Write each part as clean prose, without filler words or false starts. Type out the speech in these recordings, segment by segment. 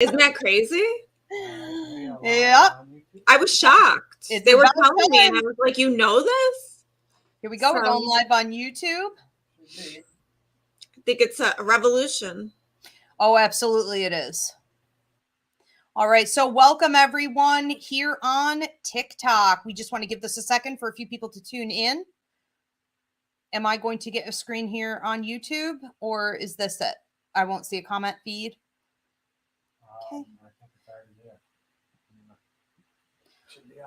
Isn't that crazy? Yeah. I was shocked. They were about telling me, and I time. was like, you know this? Here we go. We're going live on YouTube. I think it's a revolution. Oh, absolutely it is. All right. So welcome everyone here on TikTok. We just want to give this a second for a few people to tune in. Am I going to get a screen here on YouTube, or is this it? I won't see a comment feed. Okay.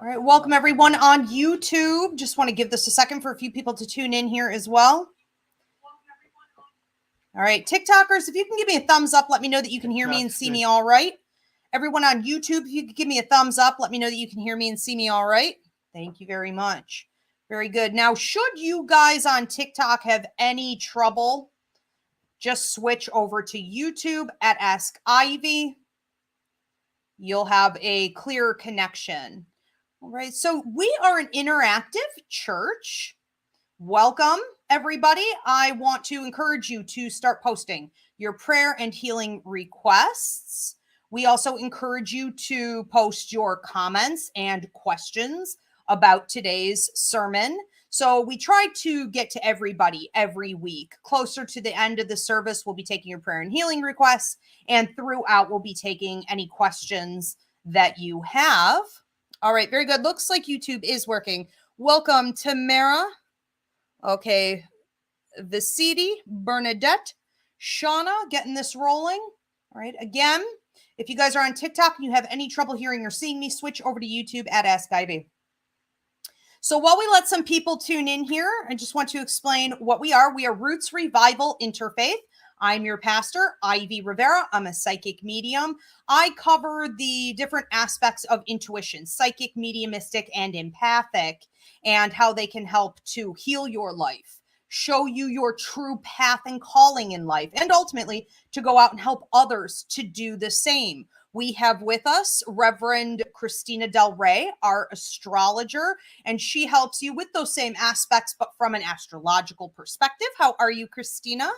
All right. Welcome everyone on YouTube. Just want to give this a second for a few people to tune in here as well. All right. TikTokers, if you can give me a thumbs up, let me know that you can hear me and see me all right. Everyone on YouTube, if you could give me a thumbs up, let me know that you can hear me and see me all right. Thank you very much. Very good. Now, should you guys on TikTok have any trouble, just switch over to YouTube at Ask Ivy. You'll have a clearer connection. All right. So we are an interactive church. Welcome, everybody. I want to encourage you to start posting your prayer and healing requests. We also encourage you to post your comments and questions about today's sermon. So we try to get to everybody every week. Closer to the end of the service, we'll be taking your prayer and healing requests, and throughout, we'll be taking any questions that you have. All right, very good. Looks like YouTube is working. Welcome, Tamara. Okay, Visiti, Bernadette, Shauna, getting this rolling. All right, again, if you guys are on TikTok and you have any trouble hearing or seeing me, switch over to YouTube at Ask Ivy. So while we let some people tune in here, I just want to explain what we are. We are Roots Revival Interfaith. I'm your pastor, Ivy Rivera. I'm a psychic medium. I cover the different aspects of intuition, psychic, mediumistic, and empathic, and how they can help to heal your life, show you your true path and calling in life, and ultimately to go out and help others to do the same. We have with us Reverend Christina Del Rey, our astrologer, and she helps you with those same aspects, but from an astrological perspective. How are you, Christina?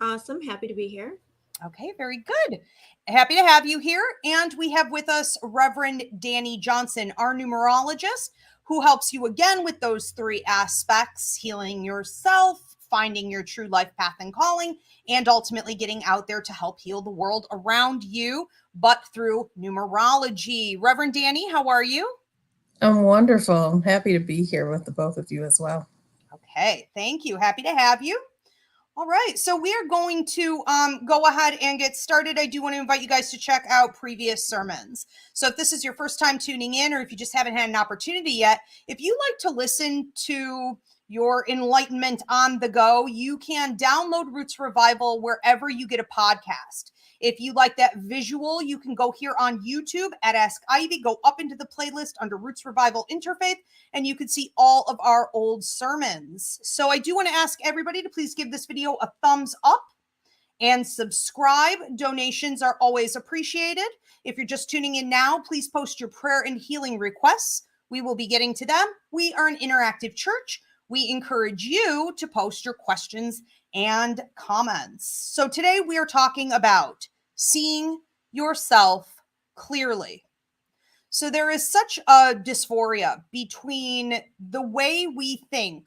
Awesome. Happy to be here. Okay, very good. Happy to have you here. And we have with us Reverend Danny Johnson, our numerologist, who helps you again with those three aspects: healing yourself, finding your true life path and calling, and ultimately getting out there to help heal the world around you, but through numerology. Reverend Danny, how are you? I'm wonderful. I'm happy to be here with the both of you as well. Okay, thank you. Happy to have you. All right, so we are going to go ahead and get started. I do want to invite you guys to check out previous sermons. So if this is your first time tuning in, or if you just haven't had an opportunity yet, if you like to listen to your enlightenment on the go, you can download Roots Revival wherever you get a podcast. If you like that visual, you can go here on YouTube at Ask Ivy, go up into the playlist under Roots Revival Interfaith, and you can see all of our old sermons. So I do want to ask everybody to please give this video a thumbs up and subscribe. Donations are always appreciated. If you're just tuning in now, please post your prayer and healing requests. We will be getting to them. We are an interactive church. We encourage you to post your questions and comments. So today we are talking about seeing yourself clearly. So there is such a dysphoria between the way we think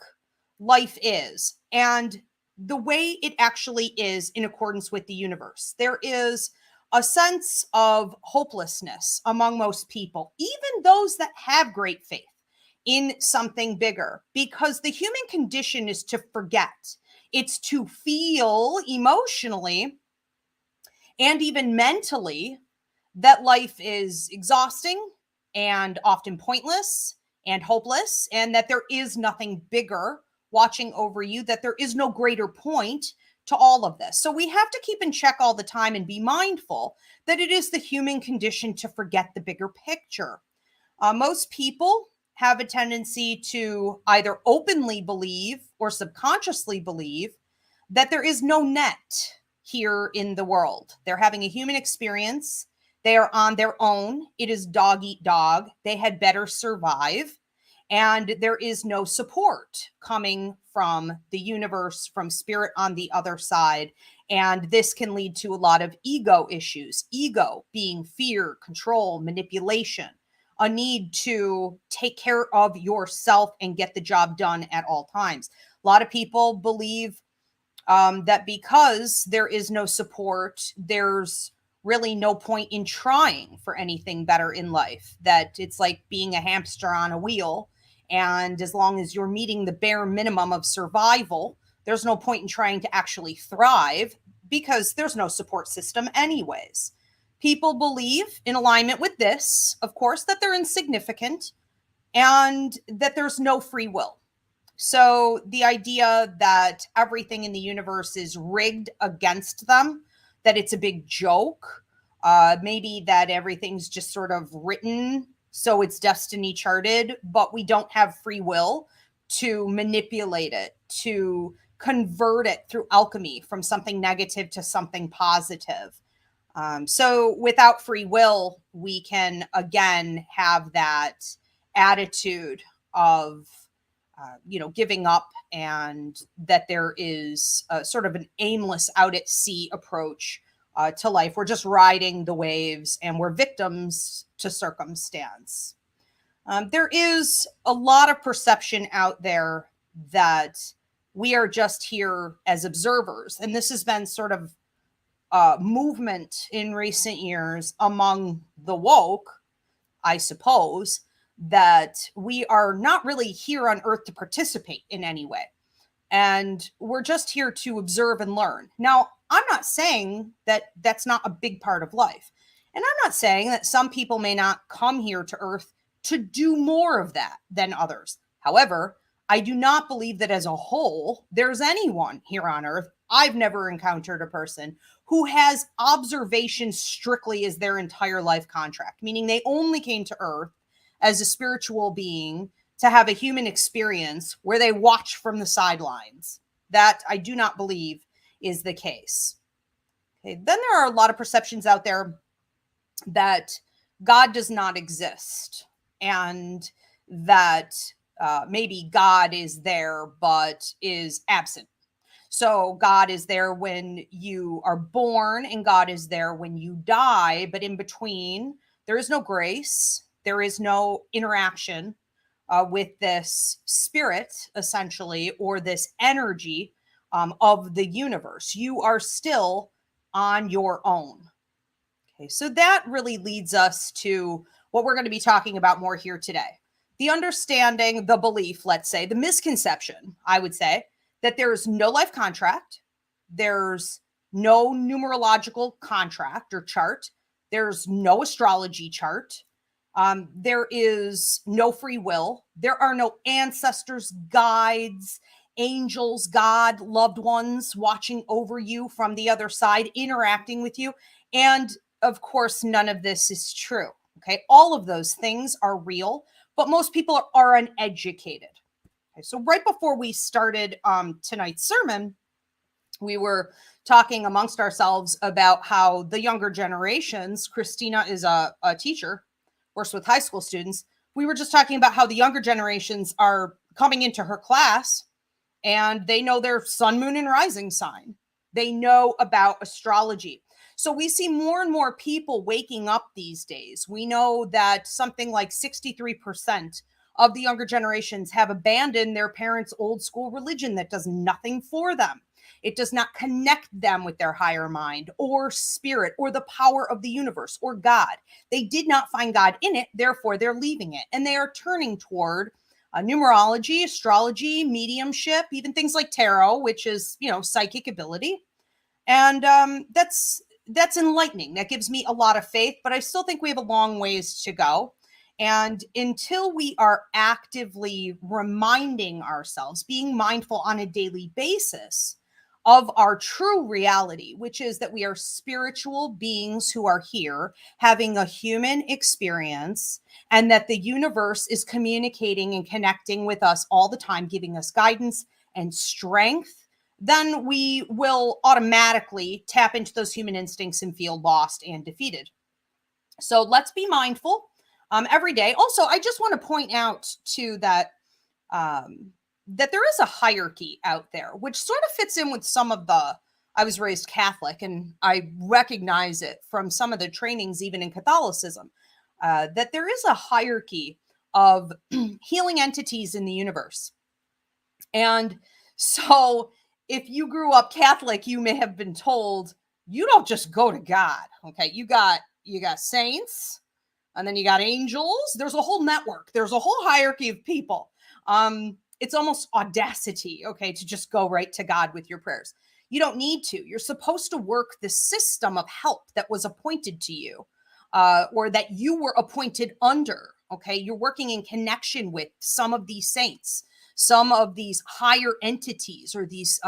life is and the way it actually is in accordance with the universe. There is a sense of hopelessness among most people, even those that have great faith in something bigger, because the human condition is to forget. It's to feel emotionally and even mentally that life is exhausting and often pointless and hopeless, and that there is nothing bigger watching over you, that there is no greater point to all of this. So we have to keep in check all the time and be mindful that it is the human condition to forget the bigger picture. Most people have a tendency to either openly believe or subconsciously believe that there is no net here in the world. They're having a human experience. They are on their own. It is dog eat dog. They had better survive. And there is no support coming from the universe, from spirit on the other side. And this can lead to a lot of ego issues. Ego being fear, control, manipulation, a need to take care of yourself and get the job done at all times. A lot of people believe that because there is no support, there's really no point in trying for anything better in life, that it's like being a hamster on a wheel. And as long as you're meeting the bare minimum of survival, there's no point in trying to actually thrive because there's no support system anyways. People believe, in alignment with this, of course, that they're insignificant and that there's no free will. So the idea that everything in the universe is rigged against them, that it's a big joke, maybe that everything's just sort of written, so it's destiny charted, but we don't have free will to manipulate it, to convert it through alchemy from something negative to something positive. So without free will, we can again have that attitude of giving up, and that there is sort of an aimless out at sea approach to life. We're just riding the waves and we're victims to circumstance. There is a lot of perception out there that we are just here as observers. And this has been sort of movement in recent years among the woke, I suppose, that we are not really here on earth to participate in any way. And we're just here to observe and learn. Now, I'm not saying that that's not a big part of life. And I'm not saying that some people may not come here to earth to do more of that than others. However, I do not believe that as a whole, there's anyone here on earth. I've never encountered a person who has observation strictly as their entire life contract, meaning they only came to earth as a spiritual being to have a human experience where they watch from the sidelines. That I do not believe is the case. Okay. Then there are a lot of perceptions out there that God does not exist, and that maybe God is there but is absent. So God is there when you are born and God is there when you die, but in between there is no grace. There is no interaction with this spirit, essentially, or this energy of the universe. You are still on your own. Okay, so that really leads us to what we're going to be talking about more here today. The understanding, the belief, let's say, the misconception, I would say, that there's no life contract, there's no numerological contract or chart, there's no astrology chart. There is no free will. There are no ancestors, guides, angels, God, loved ones watching over you from the other side, interacting with you. And of course, none of this is true. Okay. All of those things are real, but most people are uneducated. Okay. So right before we started tonight's sermon, we were talking amongst ourselves about how the younger generations, Christina is a teacher, works with high school students. We were just talking about how the younger generations are coming into her class and they know their sun, moon, and rising sign. They know about astrology. So we see more and more people waking up these days. We know that something like 63% of the younger generations have abandoned their parents' old school religion that does nothing for them. It does not connect them with their higher mind or spirit or the power of the universe or God. They did not find God in it, therefore they're leaving it. And they are turning toward numerology, astrology, mediumship, even things like tarot, which is, psychic ability. And that's enlightening. That gives me a lot of faith, but I still think we have a long ways to go. And until we are actively reminding ourselves, being mindful on a daily basis of our true reality, which is that we are spiritual beings who are here having a human experience, and that the universe is communicating and connecting with us all the time, giving us guidance and strength, then we will automatically tap into those human instincts and feel lost and defeated. So let's be mindful every day. Also, I just want to point out too that that there is a hierarchy out there, which sort of fits in with some of I was raised Catholic, and I recognize it from some of the trainings, even in Catholicism, that there is a hierarchy of healing entities in the universe. And so if you grew up Catholic, you may have been told, you don't just go to God. Okay. You got saints, and then you got angels. There's a whole network. There's a whole hierarchy of people. It's almost audacity, okay, to just go right to God with your prayers. You don't need to. You're supposed to work the system of help that was appointed to you, or that you were appointed under. Okay. You're working in connection with some of these saints, some of these higher entities, or these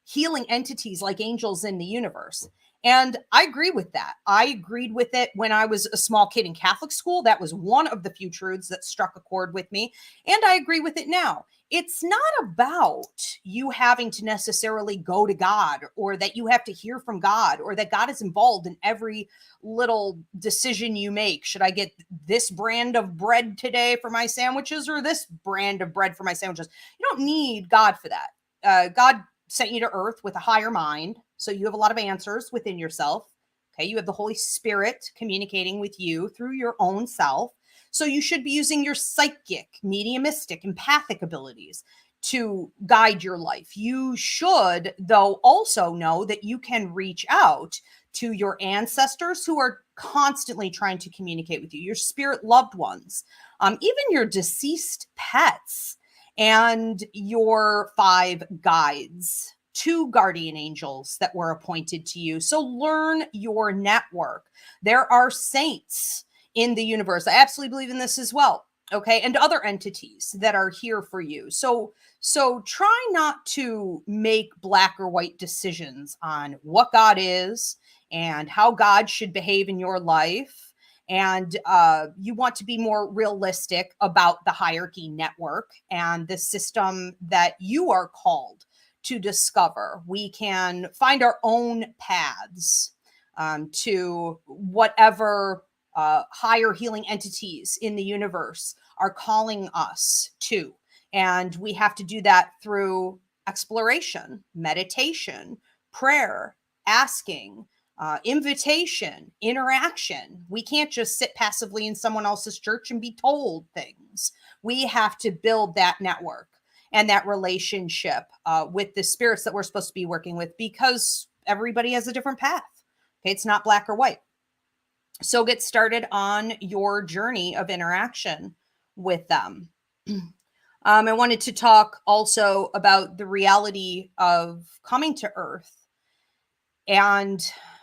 healing entities like angels in the universe. And I agree with that. I agreed with it when I was a small kid in Catholic school. That was one of the few truths that struck a chord with me. And I agree with it now. It's not about you having to necessarily go to God, or that you have to hear from God, or that God is involved in every little decision you make. Should I get this brand of bread today for my sandwiches, or this brand of bread for my sandwiches? You don't need God for that. God sent you to earth with a higher mind. So you have a lot of answers within yourself. Okay. You have the Holy Spirit communicating with you through your own self. So you should be using your psychic, mediumistic, empathic abilities to guide your life. You should, though, also know that you can reach out to your ancestors who are constantly trying to communicate with you, your spirit loved ones, even your deceased pets, and your 5 guides, 2 guardian angels that were appointed to you. So learn your network. There are saints in the universe. I absolutely believe in this as well. Okay. And other entities that are here for you. So try not to make black or white decisions on what God is and how God should behave in your life. And you want to be more realistic about the hierarchy network and the system that you are called to discover. We can find our own paths to whatever higher healing entities in the universe are calling us to. And we have to do that through exploration, meditation, prayer, asking, invitation, interaction. We can't just sit passively in someone else's church and be told things. We have to build that network and that relationship with the spirits that we're supposed to be working with, because everybody has a different path. Okay, it's not black or white. So get started on your journey of interaction with them. I wanted to talk also about the reality of coming to Earth and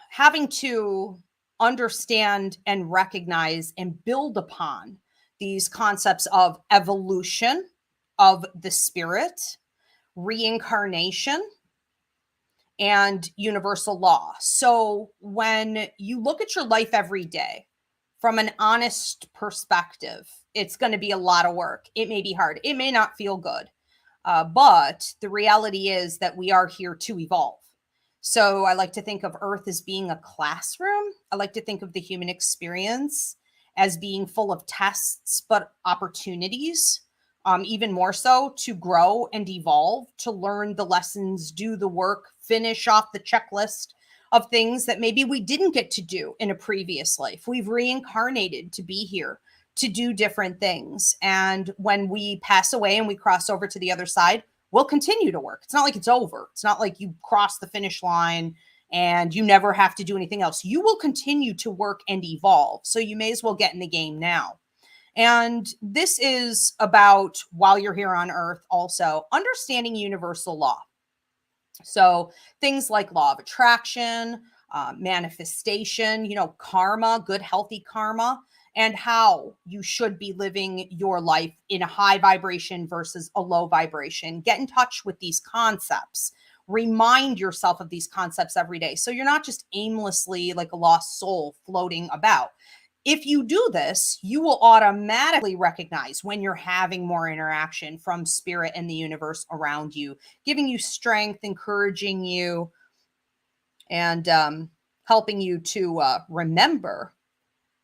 having to understand and recognize and build upon these concepts of evolution of the spirit, reincarnation, and universal law. So when you look at your life every day from an honest perspective, it's going to be a lot of work. It may be hard. It may not feel good. But the reality is that we are here to evolve. So I like to think of Earth as being a classroom. I like to think of the human experience as being full of tests, but opportunities, even more so to grow and evolve, to learn the lessons, do the work, finish off the checklist of things that maybe we didn't get to do in a previous life. We've reincarnated to be here to do different things. And when we pass away and we cross over to the other side, we'll continue to work. It's not like it's over. It's not like you cross the finish line and you never have to do anything else. You will continue to work and evolve. So you may as well get in the game now. And this is about, while you're here on Earth, also understanding universal law. So things like law of attraction, manifestation, karma, good, healthy karma, and how you should be living your life in a high vibration versus a low vibration. Get in touch with these concepts. Remind yourself of these concepts every day. So you're not just aimlessly like a lost soul floating about. If you do this, you will automatically recognize when you're having more interaction from spirit and the universe around you, giving you strength, encouraging you, and helping you to remember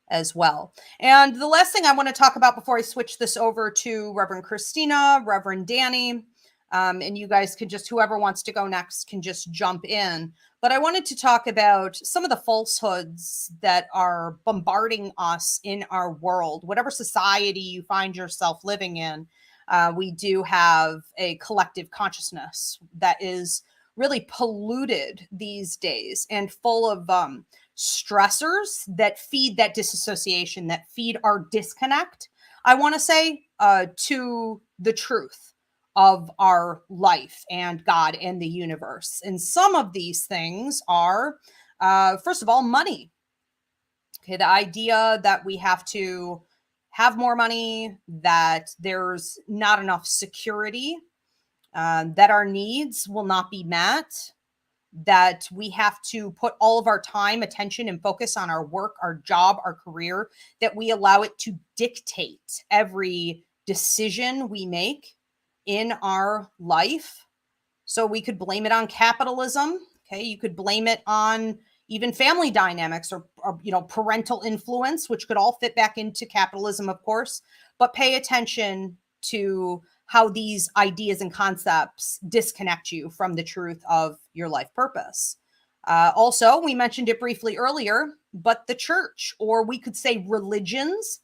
as well. And the last thing I want to talk about before I switch this over to Reverend Christina, Reverend Danny, And you guys can just, whoever wants to go next can just jump in. But I wanted to talk about some of the falsehoods that are bombarding us in our world. Whatever society you find yourself living in, we do have a collective consciousness that is really polluted these days and full of stressors that feed that disassociation, that feed our disconnect, I want to say, to the truth of our life and God and the universe. And some of these things are, first of all, money. Okay, the idea that we have to have more money, that there's not enough security, that our needs will not be met, that we have to put all of our time, attention, and focus on our work, our job, our career, that we allow it to dictate every decision we make in our life. So we could blame it on capitalism. Okay, you could blame it on even family dynamics or parental influence, which could all fit back into capitalism, of course. But pay attention to how these ideas and concepts disconnect you from the truth of your life purpose. Also, we mentioned it briefly earlier, but the church, or we could say religions,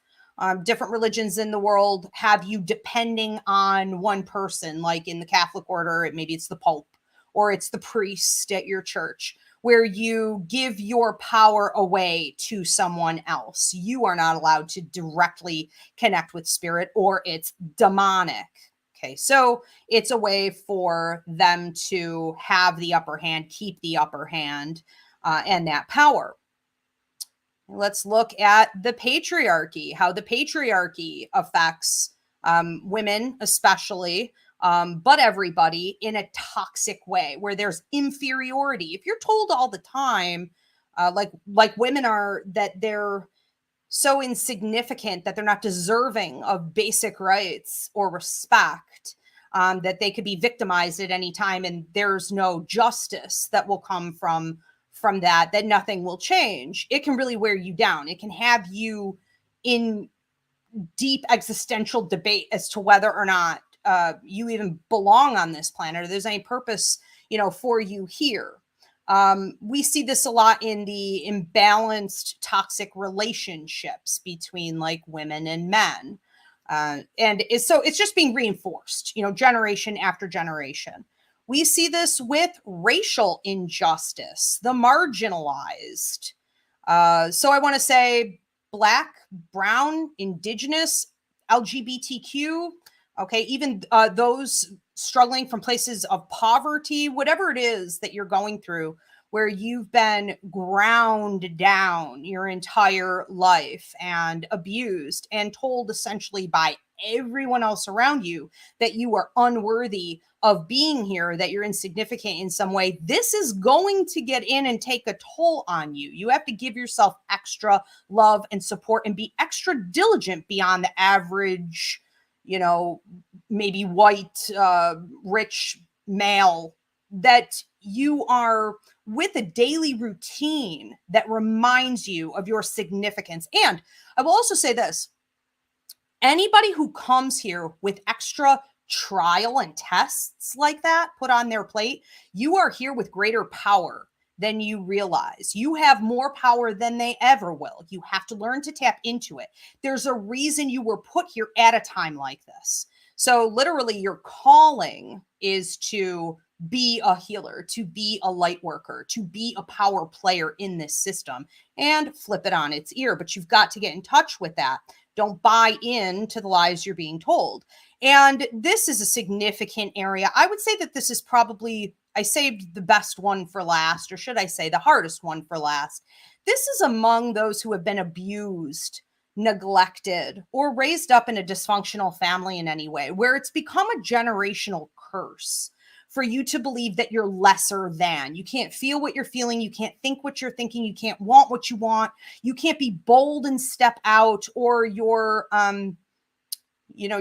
different religions in the world have you depending on one person, like in the Catholic order, maybe it's the Pope or it's the priest at your church, where you give your power away to someone else. You are not allowed to directly connect with spirit, or it's demonic. Okay, so it's a way for them to have the upper hand, keep the upper hand, and that power. Let's look at the patriarchy, how the patriarchy affects women especially, but everybody in a toxic way where there's inferiority. If you're told all the time, like women are, that they're so insignificant, that they're not deserving of basic rights or respect, that they could be victimized at any time and there's no justice that will come from that nothing will change. It can really wear you down. It can have you in deep existential debate as to whether or not you even belong on this planet, or there's any purpose, for you here. We see this a lot in the imbalanced toxic relationships between like women and men. And it's just being reinforced, generation after generation. We see this with racial injustice, the marginalized. So I want to say Black, brown, indigenous, LGBTQ, okay, even those struggling from places of poverty, whatever it is that you're going through, where you've been ground down your entire life and abused and told essentially by everyone else around you that you are unworthy of being here, that you're insignificant in some way. This is going to get in and take a toll on you. You have to give yourself extra love and support and be extra diligent beyond the average, maybe white, rich male, that you are with a daily routine that reminds you of your significance. And I will also say this: anybody who comes here with extra trial and tests like that put on their plate, you are here with greater power than you realize. You have more power than they ever will. You have to learn to tap into it. There's a reason you were put here at a time like this. So literally your calling is to be a healer, to be a light worker, to be a power player in this system, and flip it on its ear. But you've got to get in touch with that. Don't buy into the lies you're being told. And this is a significant area. I would say that this is probably, I saved the best one for last, or should I say the hardest one for last. This is among those who have been abused, neglected, or raised up in a dysfunctional family in any way, where it's become a generational curse for you to believe that you're lesser than. You can't feel what you're feeling. You can't think what you're thinking. You can't want what you want. You can't be bold and step out, or you're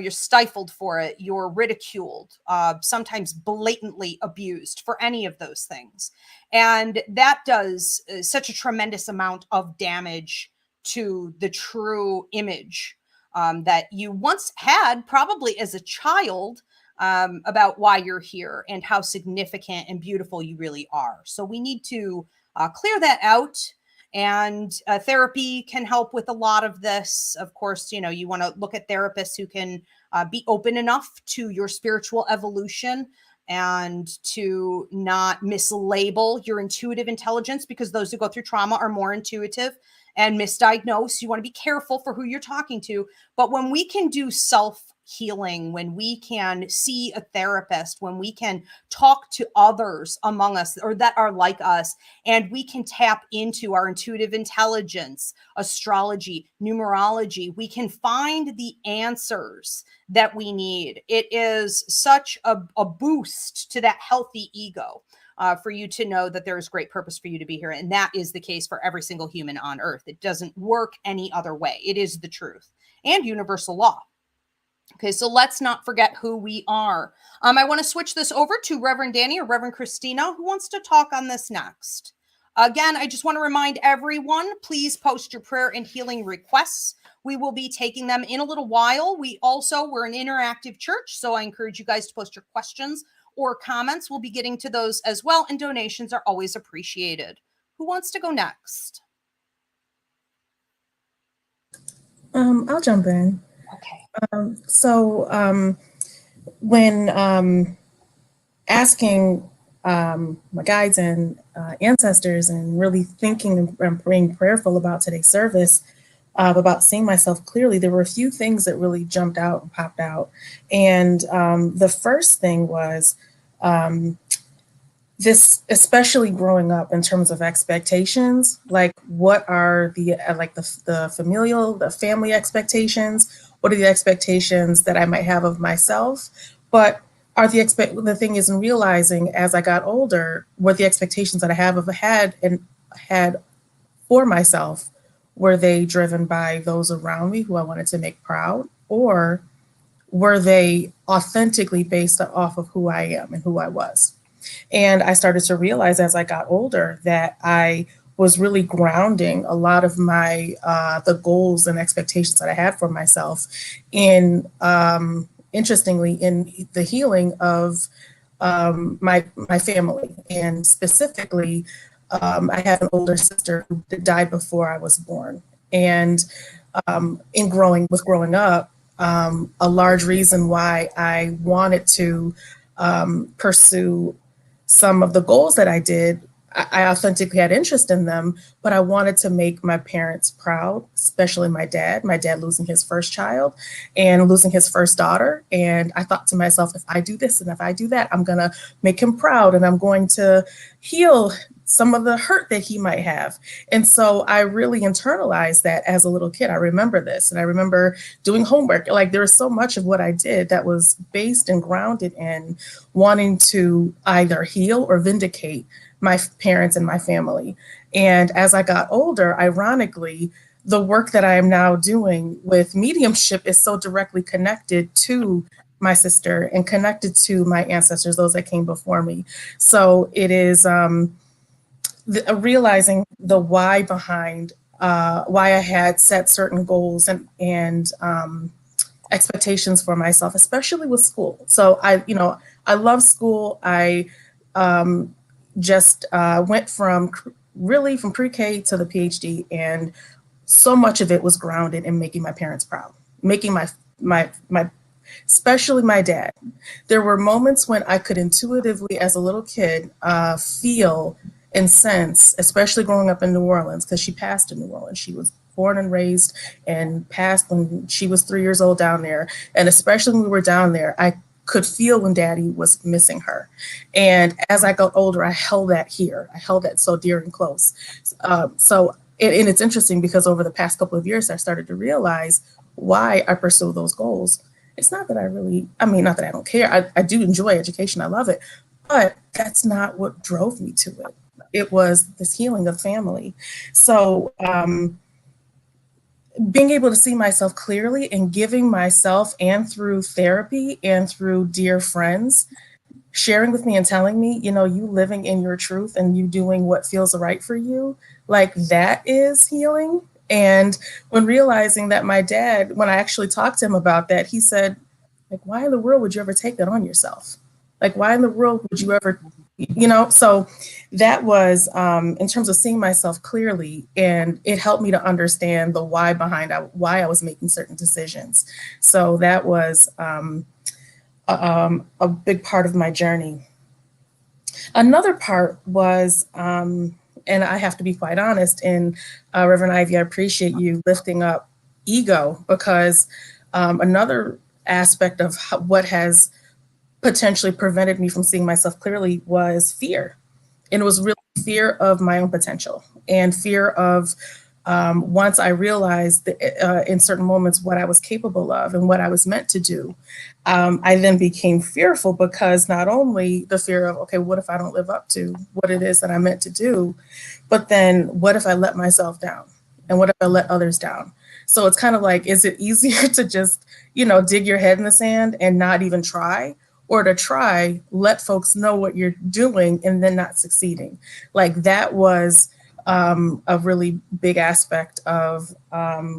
stifled for it. You're ridiculed, sometimes blatantly abused for any of those things. And that does such a tremendous amount of damage to the true image that you once had, probably as a child, about why you're here and how significant and beautiful you really are. So we need to clear that out. And therapy can help with a lot of this. Of course, you know, you want to look at therapists who can be open enough to your spiritual evolution and to not mislabel your intuitive intelligence, because those who go through trauma are more intuitive and misdiagnosed. You want to be careful for who you're talking to. But when we can do self-healing, when we can see a therapist, when we can talk to others among us or that are like us, and we can tap into our intuitive intelligence, astrology, numerology, we can find the answers that we need. It is such a boost to that healthy ego. For you to know that there is great purpose for you to be here. And that is the case for every single human on earth. It doesn't work any other way. It is the truth and universal law. Okay, so let's not forget who we are. I want to switch this over to Reverend Danny or Reverend Christina, who wants to talk on this next. Again, I just want to remind everyone, please post your prayer and healing requests. We will be taking them in a little while. We're an interactive church, so I encourage you guys to post your questions or comments. We'll be getting to those as well, and donations are always appreciated. Who wants to go next? I'll jump in. Okay. When asking my guides and ancestors and really thinking and being prayerful about today's service, about seeing myself clearly, there were a few things that really jumped out and popped out. And the first thing was this, especially growing up in terms of expectations, like what are the the family expectations? What are the expectations that I might have of myself? But the thing is, in realizing as I got older, what the expectations that I had for myself, were they driven by those around me who I wanted to make proud, or were they authentically based off of who I am and who I was? And I started to realize as I got older that I was really grounding a lot of my the goals and expectations that I had for myself in, interestingly, in the healing of my family. And specifically, I had an older sister who died before I was born. And growing up, a large reason why I wanted to pursue some of the goals that I did, I authentically had interest in them, but I wanted to make my parents proud, especially my dad losing his first child and losing his first daughter. And I thought to myself, if I do this and if I do that, I'm going to make him proud and I'm going to heal some of the hurt that he might have. And so I really internalized that as a little kid. I remember this, and I remember doing homework. Like, there was so much of what I did that was based and grounded in wanting to either heal or vindicate my parents and my family. And as I got older, ironically, the work that I am now doing with mediumship is so directly connected to my sister and connected to my ancestors, those that came before me. So it is realizing the why behind why I had set certain goals and expectations for myself, especially with school. So I love school. I just went from pre-K to the PhD, and so much of it was grounded in making my parents proud, making my especially my dad. There were moments when I could intuitively, as a little kid, feel and sense, especially growing up in New Orleans, because she passed in New Orleans. She was born and raised and passed when she was 3 years old down there. And especially when we were down there, I could feel when Daddy was missing her. And as I got older, I held that here. I held that so dear and close. And it's interesting because over the past couple of years, I started to realize why I pursue those goals. It's not that not that I don't care. I do enjoy education. I love it. But that's not what drove me to it. It was this healing of family. So being able to see myself clearly and giving myself, and through therapy and through dear friends, sharing with me and telling me, you living in your truth and you doing what feels right for you, like that is healing. And when realizing that my dad, when I actually talked to him about that, he said, Like, why in the world would you ever take that on yourself? Like, why in the world would you ever, so that was in terms of seeing myself clearly, and it helped me to understand the why behind why I was making certain decisions. So that was a big part of my journey. Another part was, and I have to be quite honest, and Reverend Ivy, I appreciate you lifting up ego, because another aspect of what has potentially prevented me from seeing myself clearly was fear. And it was really fear of my own potential, and fear of once I realized that, in certain moments what I was capable of and what I was meant to do, I then became fearful, because not only the fear of, okay, what if I don't live up to what it is that I'm meant to do, but then what if I let myself down? And what if I let others down? So it's kind of like, is it easier to just, dig your head in the sand and not even try? Or to try, let folks know what you're doing and then not succeeding? Like, that was a really big aspect of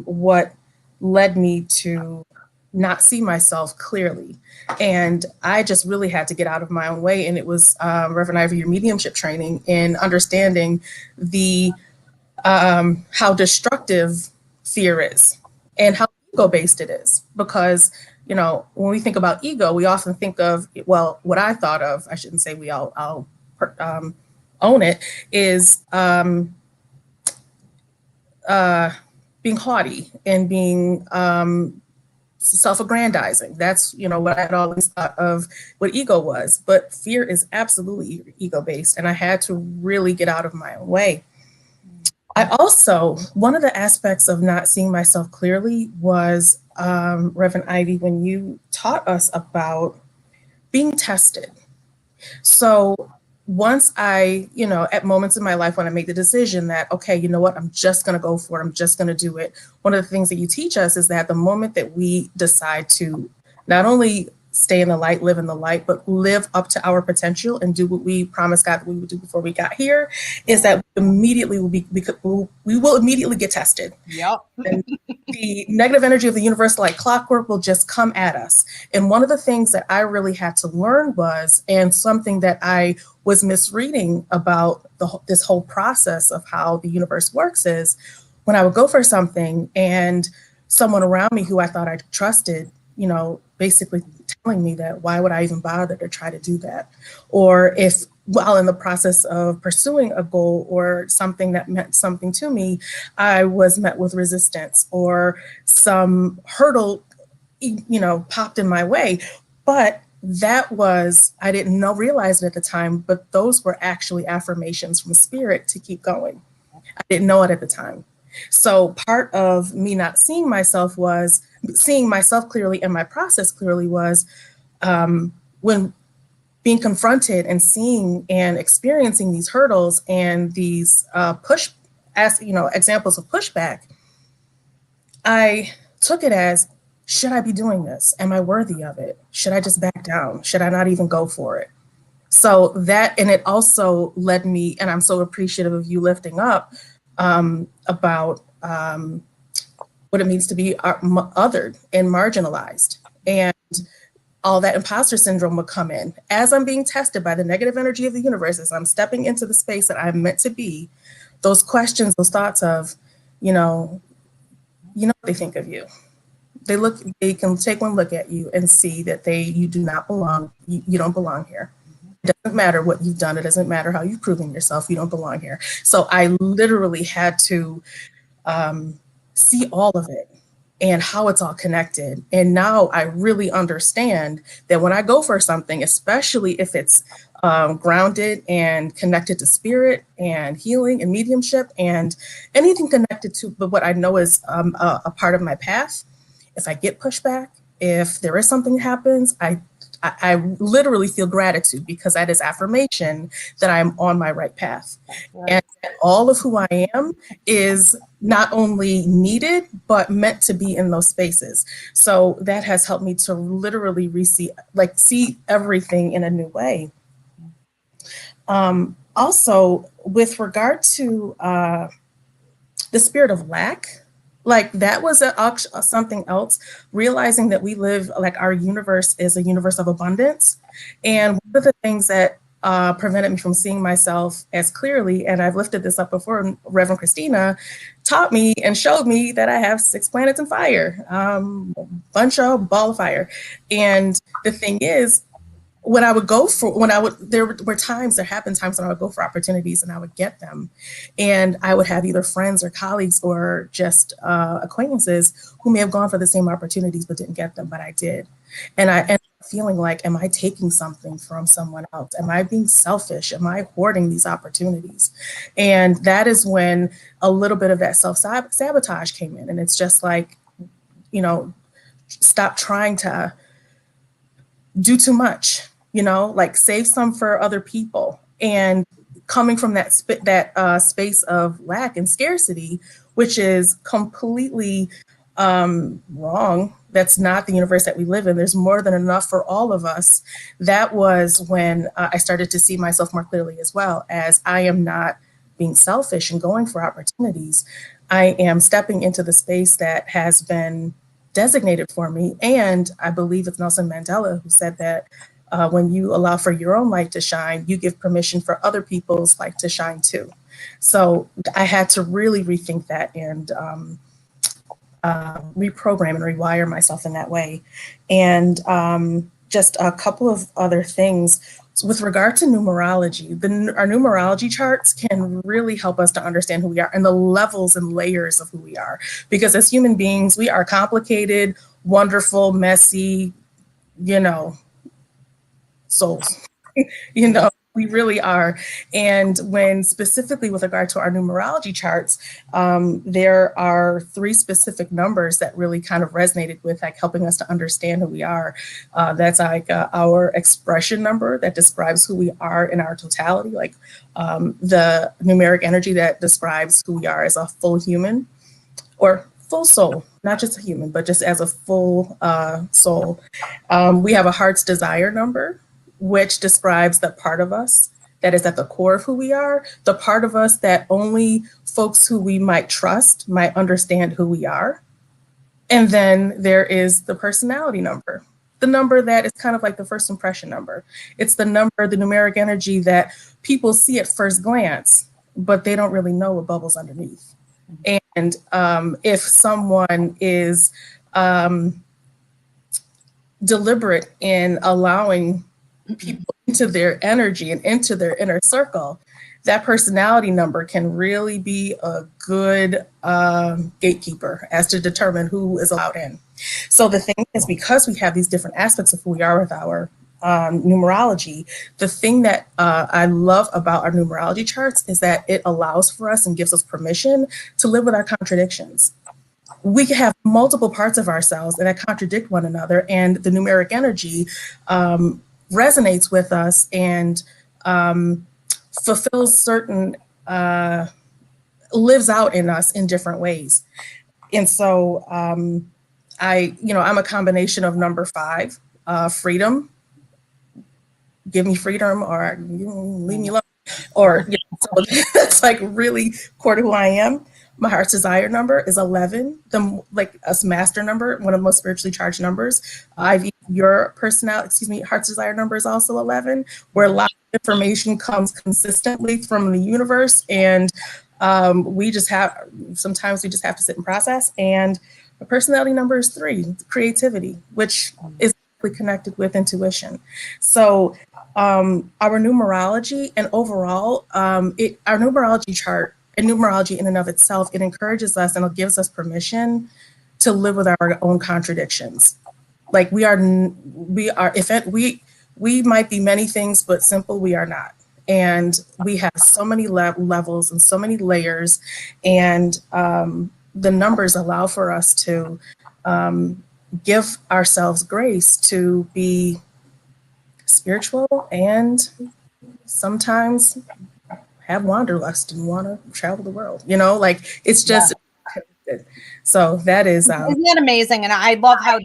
what led me to not see myself clearly. And I just really had to get out of my own way. And it was Reverend Ivy, your mediumship training, in understanding the how destructive fear is and how ego-based it is. Because when we think about ego, we often think of, well, what I thought of, I shouldn't say we all, I'll own it, is being haughty and being self-aggrandizing. That's, what I had always thought of what ego was. But fear is absolutely ego-based, and I had to really get out of my own way. I also, one of the aspects of not seeing myself clearly was, Reverend Ivy, when you taught us about being tested. So once I, at moments in my life when I make the decision that, okay, you know what, I'm just going to go for it, I'm just going to do it. One of the things that you teach us is that the moment that we decide to not only stay in the light, live in the light, but live up to our potential and do what we promised God that we would do before we got here, is that we will immediately get tested. Yep. And the negative energy of the universe, like clockwork, will just come at us. And one of the things that I really had to learn was, and something that I was misreading about this whole process of how the universe works, is when I would go for something and someone around me who I thought I trusted, basically telling me that, why would I even bother to try to do that? Or if, while in the process of pursuing a goal or something that meant something to me, I was met with resistance or some hurdle, popped in my way. But that was, I didn't realize it at the time, but those were actually affirmations from spirit to keep going. I didn't know it at the time. So part of me not seeing myself was seeing myself clearly, and my process clearly was when being confronted and seeing and experiencing these hurdles and these examples of pushback, I took it as, should I be doing this? Am I worthy of it? Should I just back down? Should I not even go for it? So that, and it also led me, and I'm so appreciative of you lifting up about what it means to be othered and marginalized. And all that imposter syndrome would come in as I'm being tested by the negative energy of the universe, as I'm stepping into the space that I'm meant to be. Those questions, those thoughts of, what they think of you. They can take one look at you and see that you do not belong. You don't belong here. It doesn't matter what you've done. It doesn't matter how you've proven yourself. You don't belong here. So I literally had to see all of it and how it's all connected. And now I really understand that when I go for something, especially if it's grounded and connected to spirit and healing and mediumship and anything connected to what I know is a part of my path, if I get pushback, if there is something that happens, I literally feel gratitude, because that is affirmation that I'm on my right path. Right. And that all of who I am is not only needed, but meant to be in those spaces. So that has helped me to literally see everything in a new way. Also, with regard to the spirit of lack, Like that was something else, realizing that we live, like our universe is a universe of abundance. And one of the things that prevented me from seeing myself as clearly, and I've lifted this up before, Reverend Christina taught me and showed me that I have 6 planets in fire, bunch of ball of fire. And the thing is, when I would go for, there happened times when I would go for opportunities and I would get them. And I would have either friends or colleagues or just acquaintances who may have gone for the same opportunities but didn't get them, but I did. And I ended up feeling like, am I taking something from someone else? Am I being selfish? Am I hoarding these opportunities? And that is when a little bit of that self-sabotage came in. And it's just like, stop trying to do too much, like save some for other people. And coming from that space of lack and scarcity, which is completely wrong. That's not the universe that we live in. There's more than enough for all of us. That was when I started to see myself more clearly, as well as I am not being selfish and going for opportunities. I am stepping into the space that has been designated for me. And I believe it's Nelson Mandela who said that when you allow for your own light to shine, you give permission for other people's light to shine too. So I had to really rethink that and reprogram and rewire myself in that way. And just a couple of other things. So with regard to numerology, our numerology charts can really help us to understand who we are and the levels and layers of who we are. Because as human beings, we are complicated, wonderful, messy, souls. We really are. And when specifically with regard to our numerology charts, there are 3 specific numbers that really kind of resonated with like helping us to understand who we are. That's like our expression number that describes who we are in our totality, like the numeric energy that describes who we are as a full human or full soul, not just a human, but just as a full soul. We have a heart's desire number, which describes the part of us that is at the core of who we are, the part of us that only folks who we might trust might understand who we are. And then there is the personality number, the number that is kind of like the first impression number. It's the number, the numeric energy that people see at first glance, but they don't really know what bubbles underneath. And if someone is deliberate in allowing people into their energy and into their inner circle, that personality number can really be a good gatekeeper as to determine who is allowed in. So the thing is, because we have these different aspects of who we are with our numerology, the thing that I love about our numerology charts is that it allows for us and gives us permission to live with our contradictions. We can have multiple parts of ourselves that contradict one another, and the numeric energy resonates with us and fulfills certain, lives out in us in different ways. And so I'm a combination of number 5, freedom, give me freedom or leave me alone. Or so it's like really core to who I am. My heart's desire number is 11, a master number, one of the most spiritually charged numbers. Your heart's desire number is also 11, where a lot of information comes consistently from the universe, and sometimes we just have to sit and process. And the personality number is 3, creativity, which is connected with intuition. So our numerology and overall, our numerology chart and numerology in and of itself, it encourages us and it gives us permission to live with our own contradictions. Like we might be many things, but simple we are not. And we have so many levels and so many layers, and the numbers allow for us to give ourselves grace to be spiritual and sometimes have wanderlust and want to travel the world, it's just, yeah. So that is, isn't that amazing? And I love how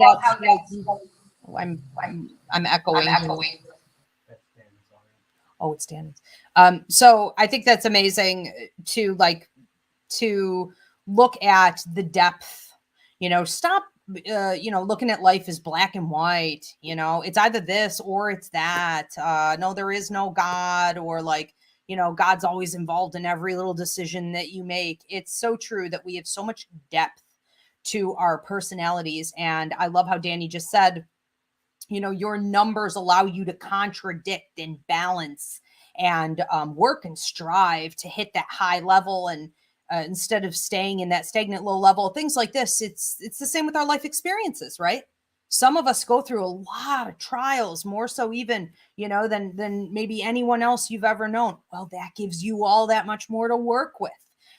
I'm echoing. Oh, it's Danny's. So I think that's amazing to look at the depth, stop, looking at life as black and white, it's either this or it's that. No, there is no God, or like, God's always involved in every little decision that you make. It's so true that we have so much depth to our personalities. And I love how Danny just said, your numbers allow you to contradict and balance and work and strive to hit that high level. And instead of staying in that stagnant low level, things like this, it's the same with our life experiences, right? Some of us go through a lot of trials, more so even, than maybe anyone else you've ever known. Well, that gives you all that much more to work with.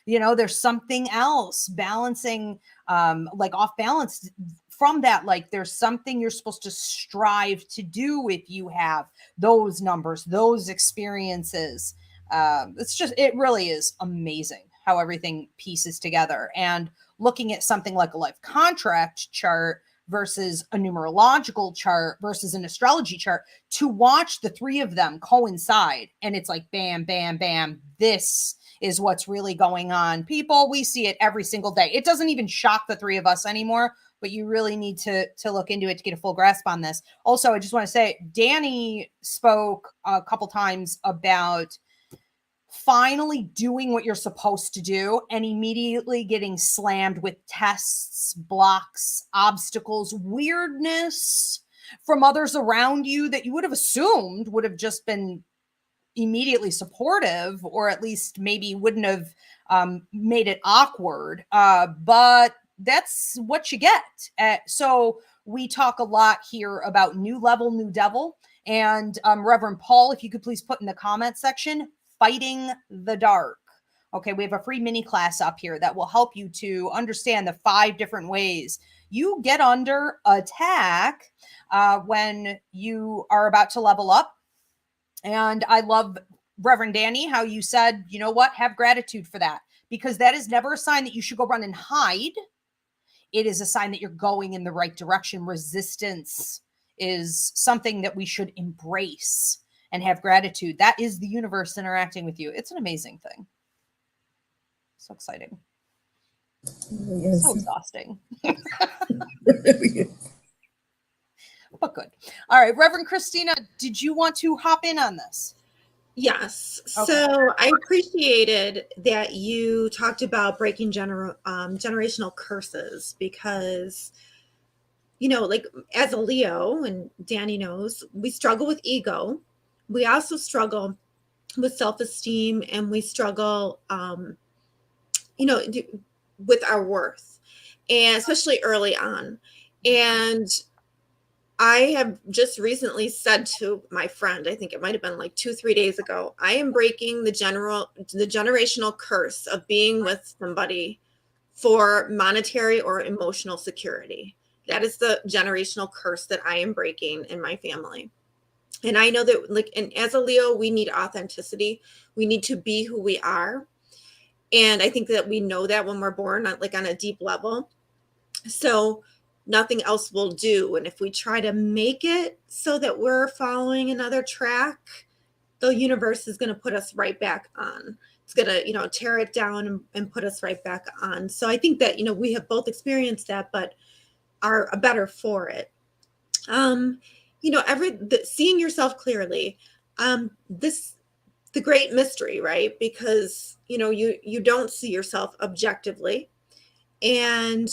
There's something else balancing, like off balance from that. Like there's something you're supposed to strive to do if you have those numbers, those experiences. It really is amazing how everything pieces together. And looking at something like a life contract chart versus a numerological chart versus an astrology chart, to watch the three of them coincide. And it's like, bam, bam, bam. This is what's really going on. People, we see it every single day. It doesn't even shock the three of us anymore, but you really need to look into it to get a full grasp on this. Also, I just want to say, Danny spoke a couple times about finally doing what you're supposed to do and immediately getting slammed with tests, blocks, obstacles, weirdness from others around you that you would have assumed would have just been immediately supportive, or at least maybe wouldn't have made it awkward. But that's what you get. So we talk a lot here about new level, new devil. And Reverend Paul, if you could please put in the comment section, fighting the dark. Okay, we have a free mini class up here that will help you to understand the 5 different ways you get under attack when you are about to level up. And I love, Reverend Danny, how you said, you know what, have gratitude for that, because that is never a sign that you should go run and hide. It is a sign that you're going in the right direction. Resistance is something that we should embrace and have gratitude. That is the universe interacting with you. It's an amazing thing. So exciting. Yes. So exhausting. But good. All right, Reverend Christina, did you want to hop in on this? Yes. Okay. So I appreciated that you talked about breaking generational curses, because, like as a Leo, and Danny knows, we struggle with ego. We also struggle with self-esteem, and we struggle, with our worth, and especially early on. And I have just recently said to my friend, I think it might have been like 2-3 days ago, I am breaking the generational curse of being with somebody for monetary or emotional security. That is the generational curse that I am breaking in my family. And I know that, and as a Leo, we need authenticity. We need to be who we are. And I think that we know that when we're born, on a deep level. So nothing else will do. And if we try to make it so that we're following another track, the universe is going to put us right back on. It's going to, tear it down and put us right back on. So I think that, we have both experienced that, but are better for it. Seeing yourself clearly, the great mystery, right? Because, you don't see yourself objectively, and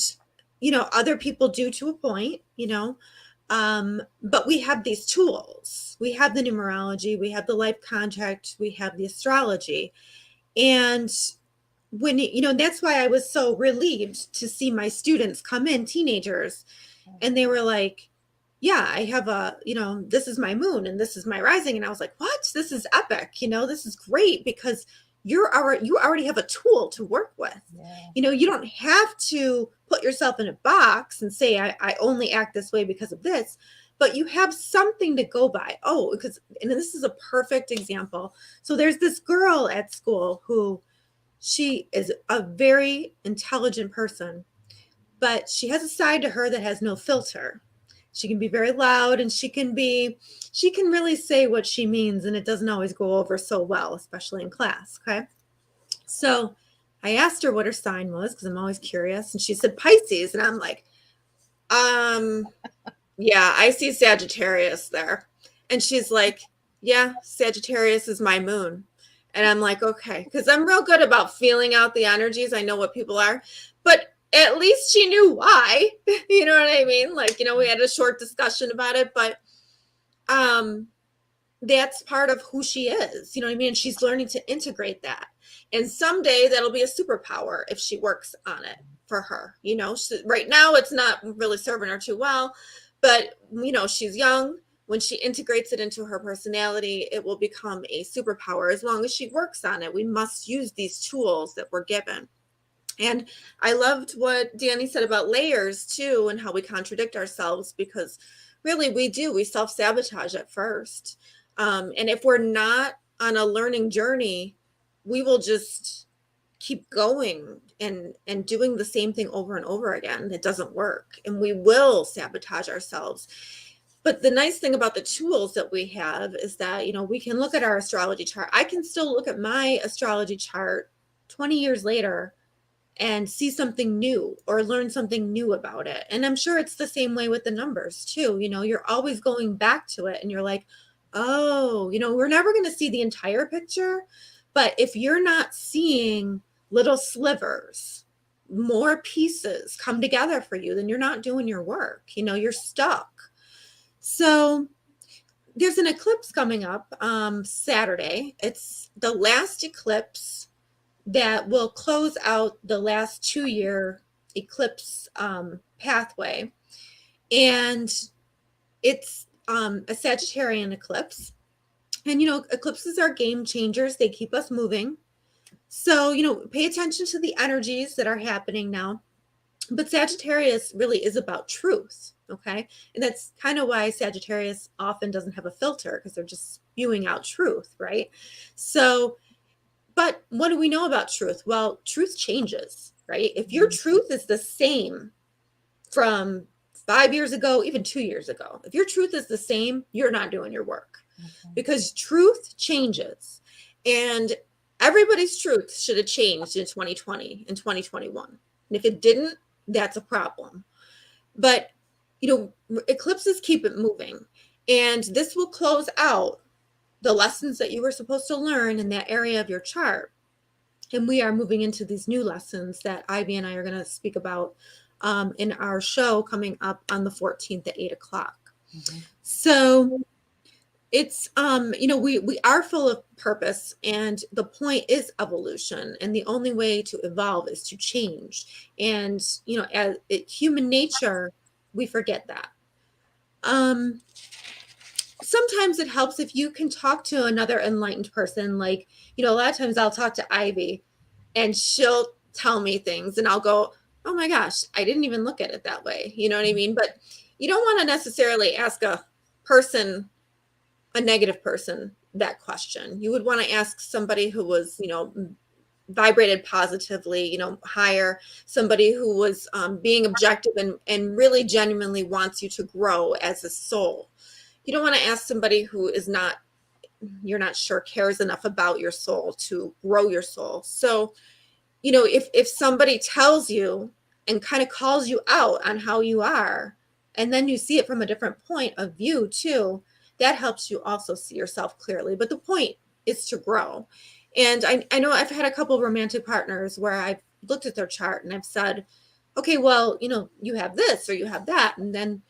other people do to a point, but we have these tools. We have the numerology, we have the life contract, we have the astrology. And when, that's why I was so relieved to see my students come in, teenagers, and they were like, yeah, I have this is my moon and this is my rising. And I was like, what? This is epic. This is great, because you already have a tool to work with. Yeah. You don't have to put yourself in a box and say, I only act this way because of this, but you have something to go by. And this is a perfect example. So there's this girl at school who, she is a very intelligent person, but she has a side to her that has no filter. She can be very loud, and she can really say what she means, and it doesn't always go over so well, especially in class. Okay. So I asked her what her sign was because I'm always curious, and she said Pisces, and I'm like, yeah, I see Sagittarius there. And she's like, yeah, Sagittarius is my moon. And I'm like, okay, because I'm real good about feeling out the energies. I know what people are, but at least she knew why. You know what I mean? Like, we had a short discussion about it, but that's part of who she is. You know what I mean? She's learning to integrate that. And someday that'll be a superpower if she works on it for her. Right now it's not really serving her too well, but she's young. When she integrates it into her personality, it will become a superpower as long as she works on it. We must use these tools that we're given. And I loved what Danny said about layers too, and how we contradict ourselves, because really we self-sabotage at first. And if we're not on a learning journey, we will just keep going and doing the same thing over and over again. It doesn't work, and we will sabotage ourselves. But the nice thing about the tools that we have is that, we can look at our astrology chart. I can still look at my astrology chart 20 years later and see something new or learn something new about it. And I'm sure it's the same way with the numbers too. You're always going back to it and you're like, oh, we're never going to see the entire picture. But if you're not seeing little slivers, more pieces come together for you, then you're not doing your work. You're stuck. So there's an eclipse coming up Saturday. It's the last eclipse that will close out the last 2-year eclipse pathway. And it's a Sagittarian eclipse. And, eclipses are game changers. They keep us moving. So, pay attention to the energies that are happening now. But Sagittarius really is about truth, okay? And that's kind of why Sagittarius often doesn't have a filter, because they're just spewing out truth, right? So, but what do we know about truth? Well, truth changes, right? If your truth is the same from 5 years ago, even 2 years ago, if your truth is the same, you're not doing your work, because truth changes. And everybody's truth should have changed in 2020 and 2021. And if it didn't, that's a problem. But, eclipses keep it moving. And this will close out the lessons that you were supposed to learn in that area of your chart. And we are moving into these new lessons that Ivy and I are going to speak about in our show coming up on the 14th at 8 o'clock. So it's, we are full of purpose, and the point is evolution. And the only way to evolve is to change. And, as human nature, we forget that. Sometimes it helps if you can talk to another enlightened person. Like, a lot of times I'll talk to Ivy and she'll tell me things and I'll go, oh my gosh, I didn't even look at it that way. You know what I mean? But you don't want to necessarily ask a negative person, that question. You would want to ask somebody who was, vibrated positively, higher, somebody who was being objective and really genuinely wants you to grow as a soul. You don't want to ask somebody who is not, you're not sure cares enough about your soul to grow your soul. So, if somebody tells you and kind of calls you out on how you are, and then you see it from a different point of view too, that helps you also see yourself clearly. But the point is to grow. And I know I've had a couple of romantic partners where I've looked at their chart and I've said, okay, well, you have this or you have that. And then,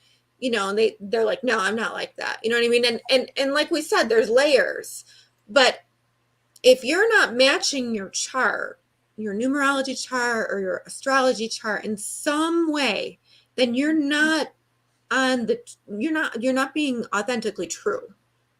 and they're like, no, I'm not like that. You know what I mean? And like we said, there's layers. But if you're not matching your chart, your numerology chart or your astrology chart in some way, then you're not being authentically true,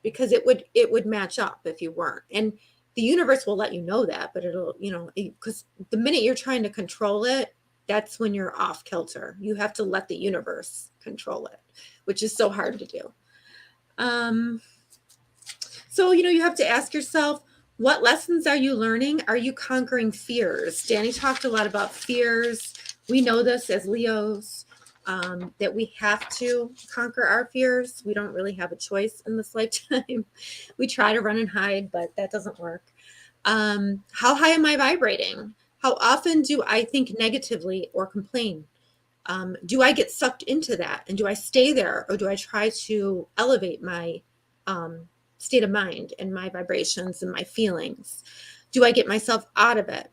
because it would match up if you weren't. And the universe will let you know that, but it'll, because the minute you're trying to control it, that's when you're off kilter. You have to let the universe control it, which is so hard to do. So, you have to ask yourself, what lessons are you learning? Are you conquering fears? Danny talked a lot about fears. We know this as Leos, that we have to conquer our fears. We don't really have a choice in this lifetime. We try to run and hide, but that doesn't work. How high am I vibrating? How often do I think negatively or complain? Do I get sucked into that, and do I stay there, or do I try to elevate my state of mind and my vibrations and my feelings? Do I get myself out of it?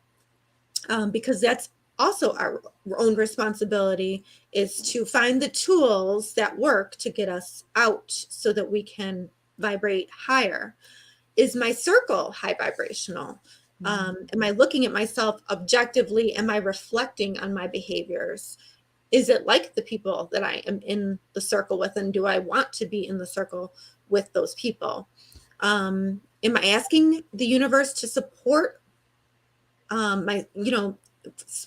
Because that's also our own responsibility, is to find the tools that work to get us out so that we can vibrate higher. Is my circle high vibrational? Am I looking at myself objectively? Am I reflecting on my behaviors? Is it like the people that I am in the circle with, and do I want to be in the circle with those people? Am I asking the universe to support my,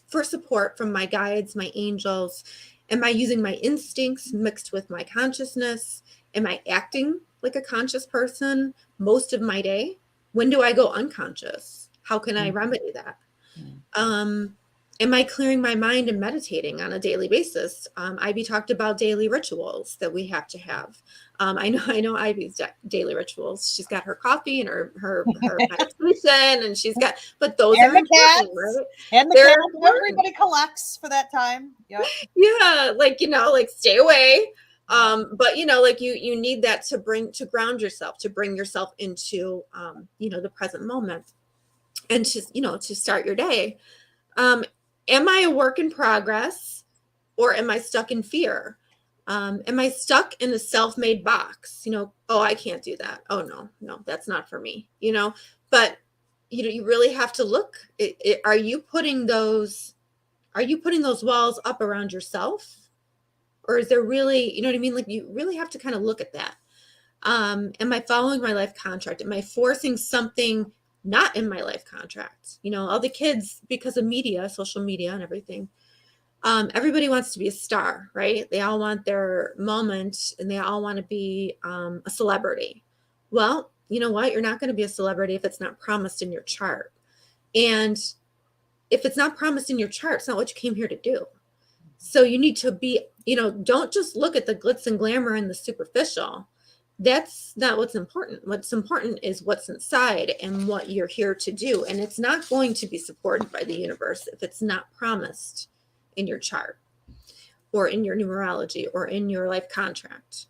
for support from my guides, my angels? Am I using my instincts mixed with my consciousness? Am I acting like a conscious person most of my day? When do I go unconscious? How can I remedy that? Am I clearing my mind and meditating on a daily basis? Ivy talked about daily rituals that we have to have. I know Ivy's daily rituals. She's got her coffee and her meditation, and she's got, but those And are the important, cats. right? And the They're cat, important. everybody collects for that time. Yep. Yeah, like stay away. But like you need that to ground yourself, to bring yourself into the present moment, and to start your day. Am I a work in progress, or am I stuck in fear? Am I stuck in a self-made box? Oh, I can't do that. Oh, no, that's not for me. But you really have to look. Are you putting those walls up around yourself, or is there really, what I mean? Like, you really have to kind of look at that. Am I following my life contract? Am I forcing something not in my life contract? All the kids, because of media, social media and everything, everybody wants to be a star, right? They all want their moment, and they all want to be a celebrity. Well, you know what? You're not going to be a celebrity if it's not promised in your chart. And if it's not promised in your chart, it's not what you came here to do. So you need to be, don't just look at the glitz and glamour and the superficial. That's not what's important. What's important is what's inside and what you're here to do. And it's not going to be supported by the universe if it's not promised in your chart, or in your numerology, or in your life contract.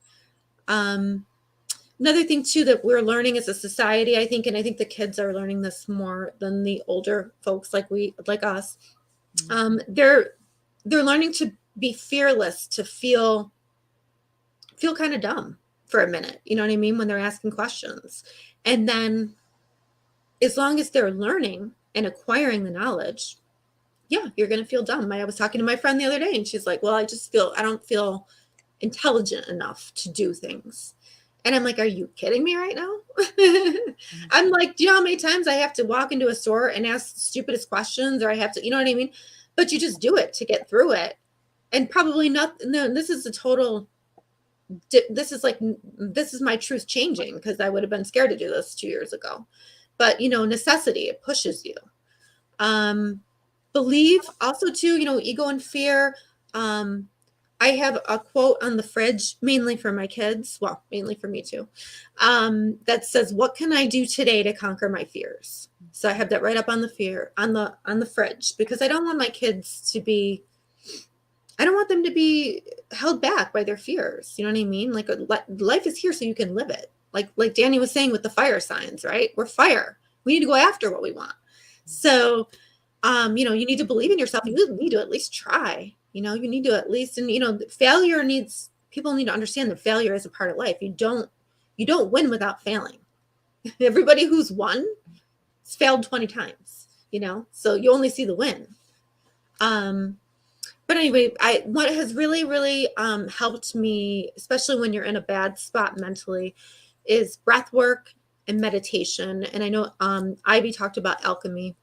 Another thing too that we're learning as a society, I think, and I think the kids are learning this more than the older folks like us. They're learning to be fearless, to feel kind of dumb for a minute, you know what I mean, when they're asking questions. And then as long as they're learning and acquiring the knowledge, yeah, you're going to feel dumb. I was talking to my friend the other day, and she's like, well, I don't feel intelligent enough to do things. And I'm like, are you kidding me right now? I'm like, do you know how many times I have to walk into a store and ask the stupidest questions, or I have to, you know what I mean? But you just do it to get through it. And probably not, no, this is my truth changing, because I would have been scared to do this 2 years ago. But, necessity, it pushes you. Believe also too, ego and fear. I have a quote on the fridge, mainly for my kids, well, mainly for me too, that says, what can I do today to conquer my fears? So I have that right up on the fridge, because I don't want my kids to be, I don't want them to be held back by their fears. You know what I mean? Like, life is here so you can live it. Like Danny was saying with the fire signs, right? We're fire. We need to go after what we want. So, you need to believe in yourself. You need to at least try. You need to at least, and people need to understand that failure is a part of life. You don't win without failing. Everybody who's won has failed 20 times, so you only see the win. But anyway, what has really, really helped me, especially when you're in a bad spot mentally, is breath work and meditation. And I know Ivy talked about alchemy.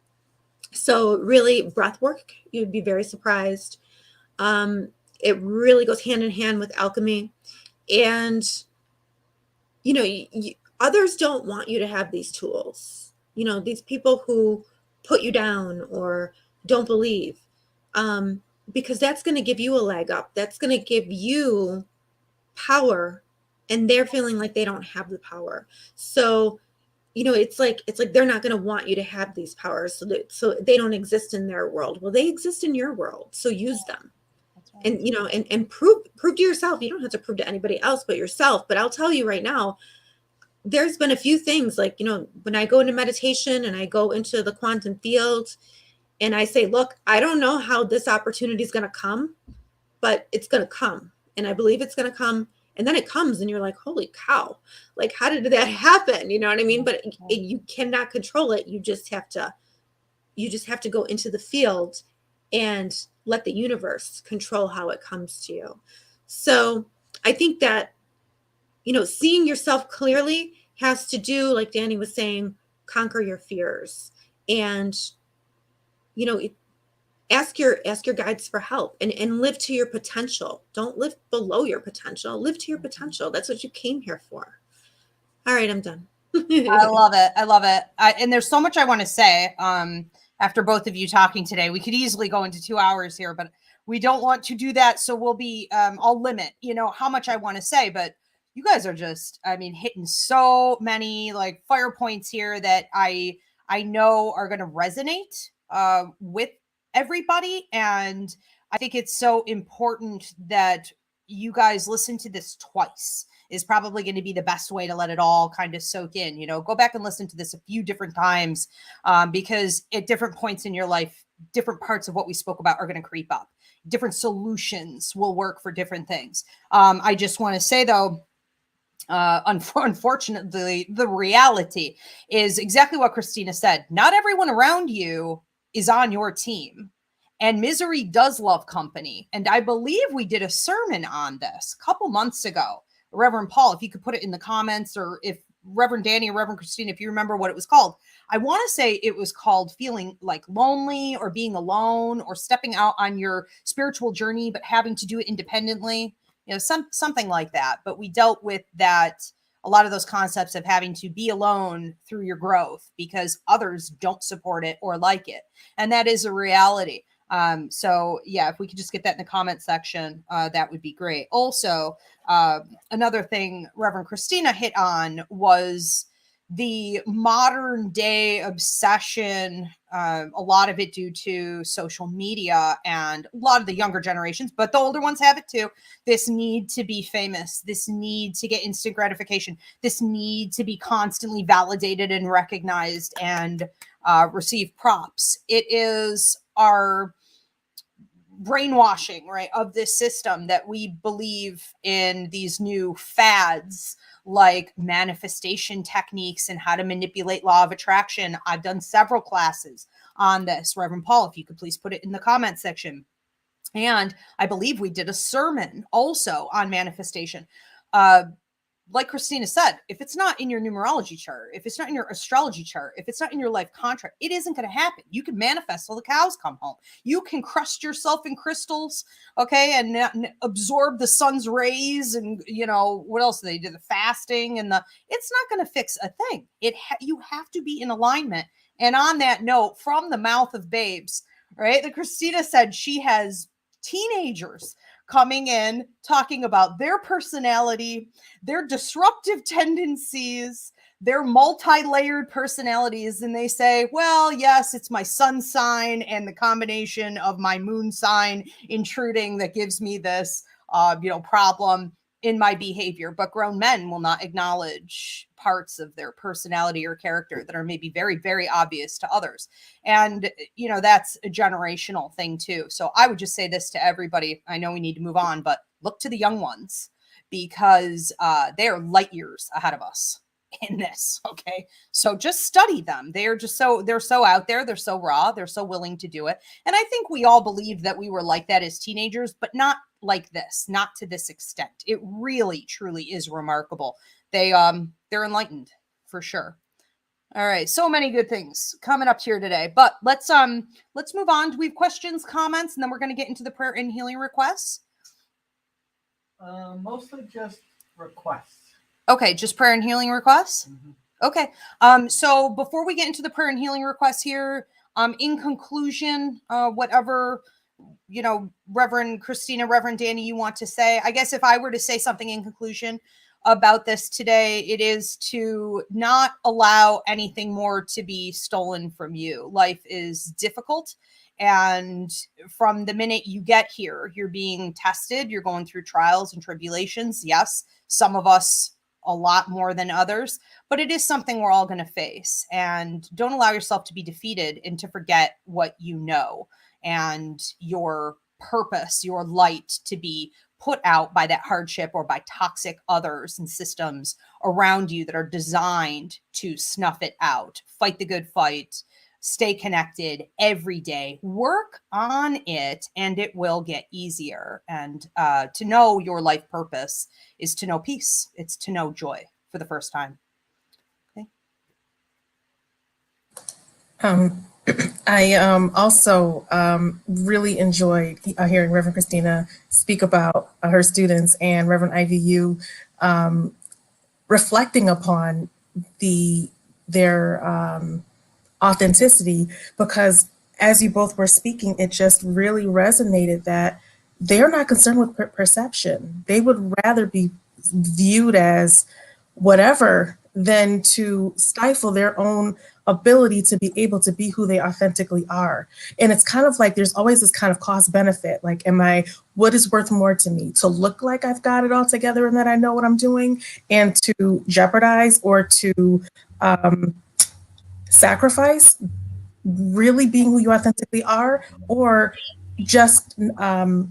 So really, breath work, you'd be very surprised. It really goes hand in hand with alchemy. And, others don't want you to have these tools. These people who put you down or don't believe, because that's going to give you a leg up. That's going to give you power, and they're feeling like they don't have the power. So it's like they're not going to want you to have these powers, so they don't exist in their world. Well, they exist in your world, so use them. That's right. And prove to yourself. You don't have to prove to anybody else but yourself. But I'll tell you right now, there's been a few things, like, when I go into meditation and I go into the quantum field and I say, look, I don't know how this opportunity is going to come, but it's going to come. And I believe it's going to come. And then it comes and you're like, holy cow, like, how did that happen? You know what I mean? But you cannot control it. You just have to go into the field and let the universe control how it comes to you. So I think that, seeing yourself clearly has to do, like Danny was saying, conquer your fears. And, ask your guides for help, and live to your potential. Don't live below your potential. Live to your potential. That's what you came here for. All right, I'm done. I love it. I love it. And there's so much I want to say after both of you talking today. We could easily go into 2 hours here, but we don't want to do that. So we'll be, I'll limit, how much I want to say, but you guys are just, hitting so many like fire points here that I know are going to resonate with everybody. And I think it's so important that you guys listen to this twice is probably going to be the best way to let it all kind of soak in. Go back and listen to this a few different times because at different points in your life, different parts of what we spoke about are going to creep up. Different solutions will work for different things. I just want to say, though, unfortunately, the reality is exactly what Christina said. Not everyone around you is on your team. And misery does love company. And I believe we did a sermon on this a couple months ago. Reverend Paul, if you could put it in the comments, or if Reverend Danny or Reverend Christina, if you remember what it was called. I want to say it was called feeling like lonely or being alone or stepping out on your spiritual journey, but having to do it independently, something like that. But we dealt with that, a lot of those concepts of having to be alone through your growth because others don't support it or like it. And that is a reality. So yeah, if we could just get that in the comment section, that would be great. Also, another thing Reverend Christina hit on was the modern day obsession, a lot of it due to social media and a lot of the younger generations, but the older ones have it too. This need to be famous, this need to get instant gratification, this need to be constantly validated and recognized and receive props. It is our brainwashing, right, of this system that we believe in these new fads like manifestation techniques and how to manipulate law of attraction. I've done several classes on this. Reverend Paul, if you could please put it in the comment section. And I believe we did a sermon also on manifestation. Like Christina said, if it's not in your numerology chart, if it's not in your astrology chart, if it's not in your life contract, it isn't going to happen. You can manifest till the cows come home. You can crust yourself in crystals, okay, and absorb the sun's rays, and what else they do, the fasting and it's not going to fix a thing. You have to be in alignment. And on that note, from the mouth of babes, right, that Christina said she has teenagers coming in, talking about their personality, their disruptive tendencies, their multi-layered personalities. And they say, well, yes, it's my sun sign and the combination of my moon sign intruding that gives me this, problem in my behavior. But grown men will not acknowledge parts of their personality or character that are maybe very, very obvious to others. And, that's a generational thing too. So I would just say this to everybody. I know we need to move on, but look to the young ones because they are light years ahead of us in this. Okay. So just study them. They're so out there. They're so raw. They're so willing to do it. And I think we all believed that we were like that as teenagers, but not like this, not to this extent. It really, truly is remarkable. They're enlightened for sure. All right. So many good things coming up here today, but let's move on. Do we have questions, comments, and then we're going to get into the prayer and healing requests? Mostly just requests. Okay. Just prayer and healing requests. Mm-hmm. Okay. So before we get into the prayer and healing requests here, in conclusion, whatever, Reverend Christina, Reverend Danny, you want to say, I guess if I were to say something in conclusion, about this today, it is to not allow anything more to be stolen from you. Life is difficult. And from the minute you get here, you're being tested, you're going through trials and tribulations. Yes, some of us a lot more than others, but it is something we're all going to face. And don't allow yourself to be defeated and to forget what you know and your purpose, your light to be put out by that hardship or by toxic others and systems around you that are designed to snuff it out. Fight the good fight. Stay connected every day. Work on it, and it will get easier. And to know your life purpose is to know peace. It's to know joy for the first time. Okay. I also really enjoyed hearing Reverend Christina speak about her students and Reverend IVU reflecting upon their authenticity, because as you both were speaking, it just really resonated that they're not concerned with perception. They would rather be viewed as whatever than to stifle their own ability to be able to be who they authentically are. And it's kind of like there's always this kind of cost benefit. Like, what is worth more to me? To look like I've got it all together and that I know what I'm doing, and to jeopardize or to sacrifice really being who you authentically are, or just the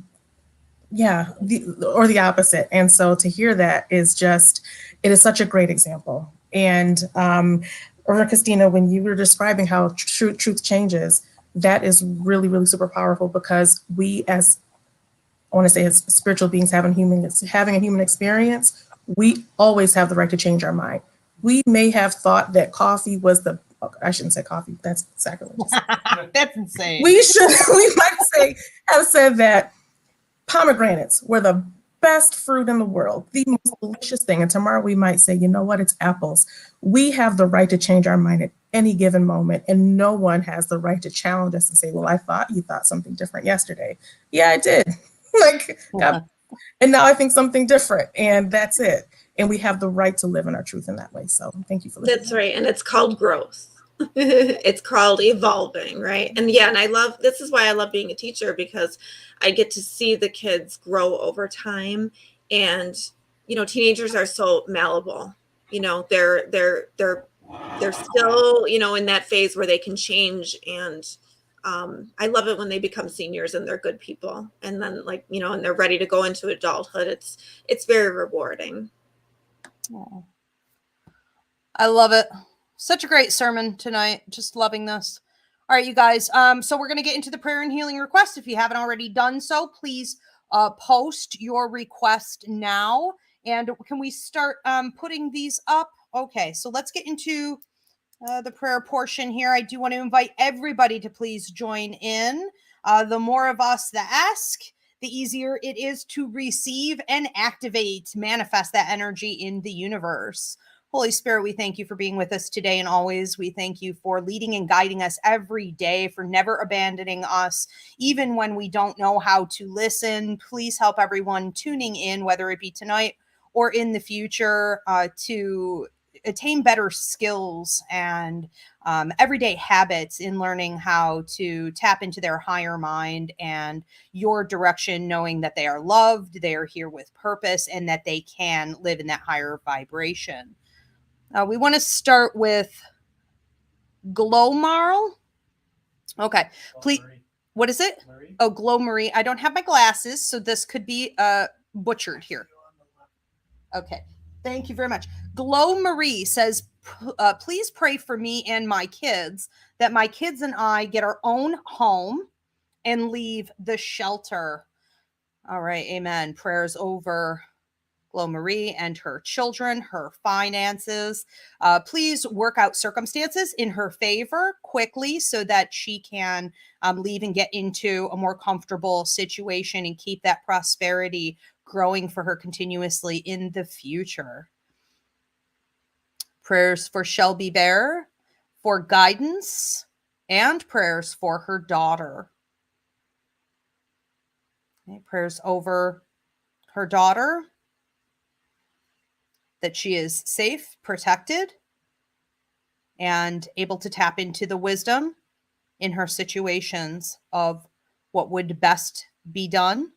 opposite. And so to hear that is just, it is such a great example. And Reverend Christina, when you were describing how truth changes, that is really, really super powerful, because we, as I want to say, as spiritual beings having a human experience, we always have the right to change our mind. We may have thought that coffee was I shouldn't say coffee. That's sacrilegious. That's insane. We might have said that pomegranates were the best fruit in the world, the most delicious thing. And tomorrow we might say, you know what, it's apples. We have the right to change our mind at any given moment. And no one has the right to challenge us and say, well, I thought you thought something different yesterday. Yeah, I did. And now I think something different. And that's it. And we have the right to live in our truth in that way. So thank you for listening. That's right. And it's called growth. It's called evolving, right? And yeah, and this is why I love being a teacher, because I get to see the kids grow over time. And teenagers are so malleable. They're still in that phase where they can change. And I love it when they become seniors and they're good people, and then and they're ready to go into adulthood. It's very rewarding. Oh, I love it. Such a great sermon tonight. Just loving this. All right, you guys. So we're going to get into the prayer and healing request. If you haven't already done so, please post your request now. And can we start putting these up? Okay, so let's get into the prayer portion here. I do want to invite everybody to please join in. The more of us that ask, the easier it is to receive and activate, manifest that energy in the universe. Holy Spirit, we thank you for being with us today and always. We thank you for leading and guiding us every day, for never abandoning us, even when we don't know how to listen. Please help everyone tuning in, whether it be tonight or in the future, to attain better skills and everyday habits in learning how to tap into their higher mind and your direction, knowing that they are loved, they are here with purpose, and that they can live in that higher vibration. We want to start with Glowmarl. Okay, please. What is it? Marie? Oh, Glow Marie. I don't have my glasses, so this could be butchered here. Okay. Thank you very much. Glow Marie says, please pray for me and my kids, that my kids and I get our own home and leave the shelter. All right. Amen. Prayers over Glow Marie and her children, her finances. Please work out circumstances in her favor quickly so that she can leave and get into a more comfortable situation and keep that prosperity growing for her continuously in the future. Prayers for Shelby Bear for guidance, and prayers for her daughter. Okay, prayers over her daughter. that she is safe, protected, and able to tap into the wisdom in her situations of what would best be done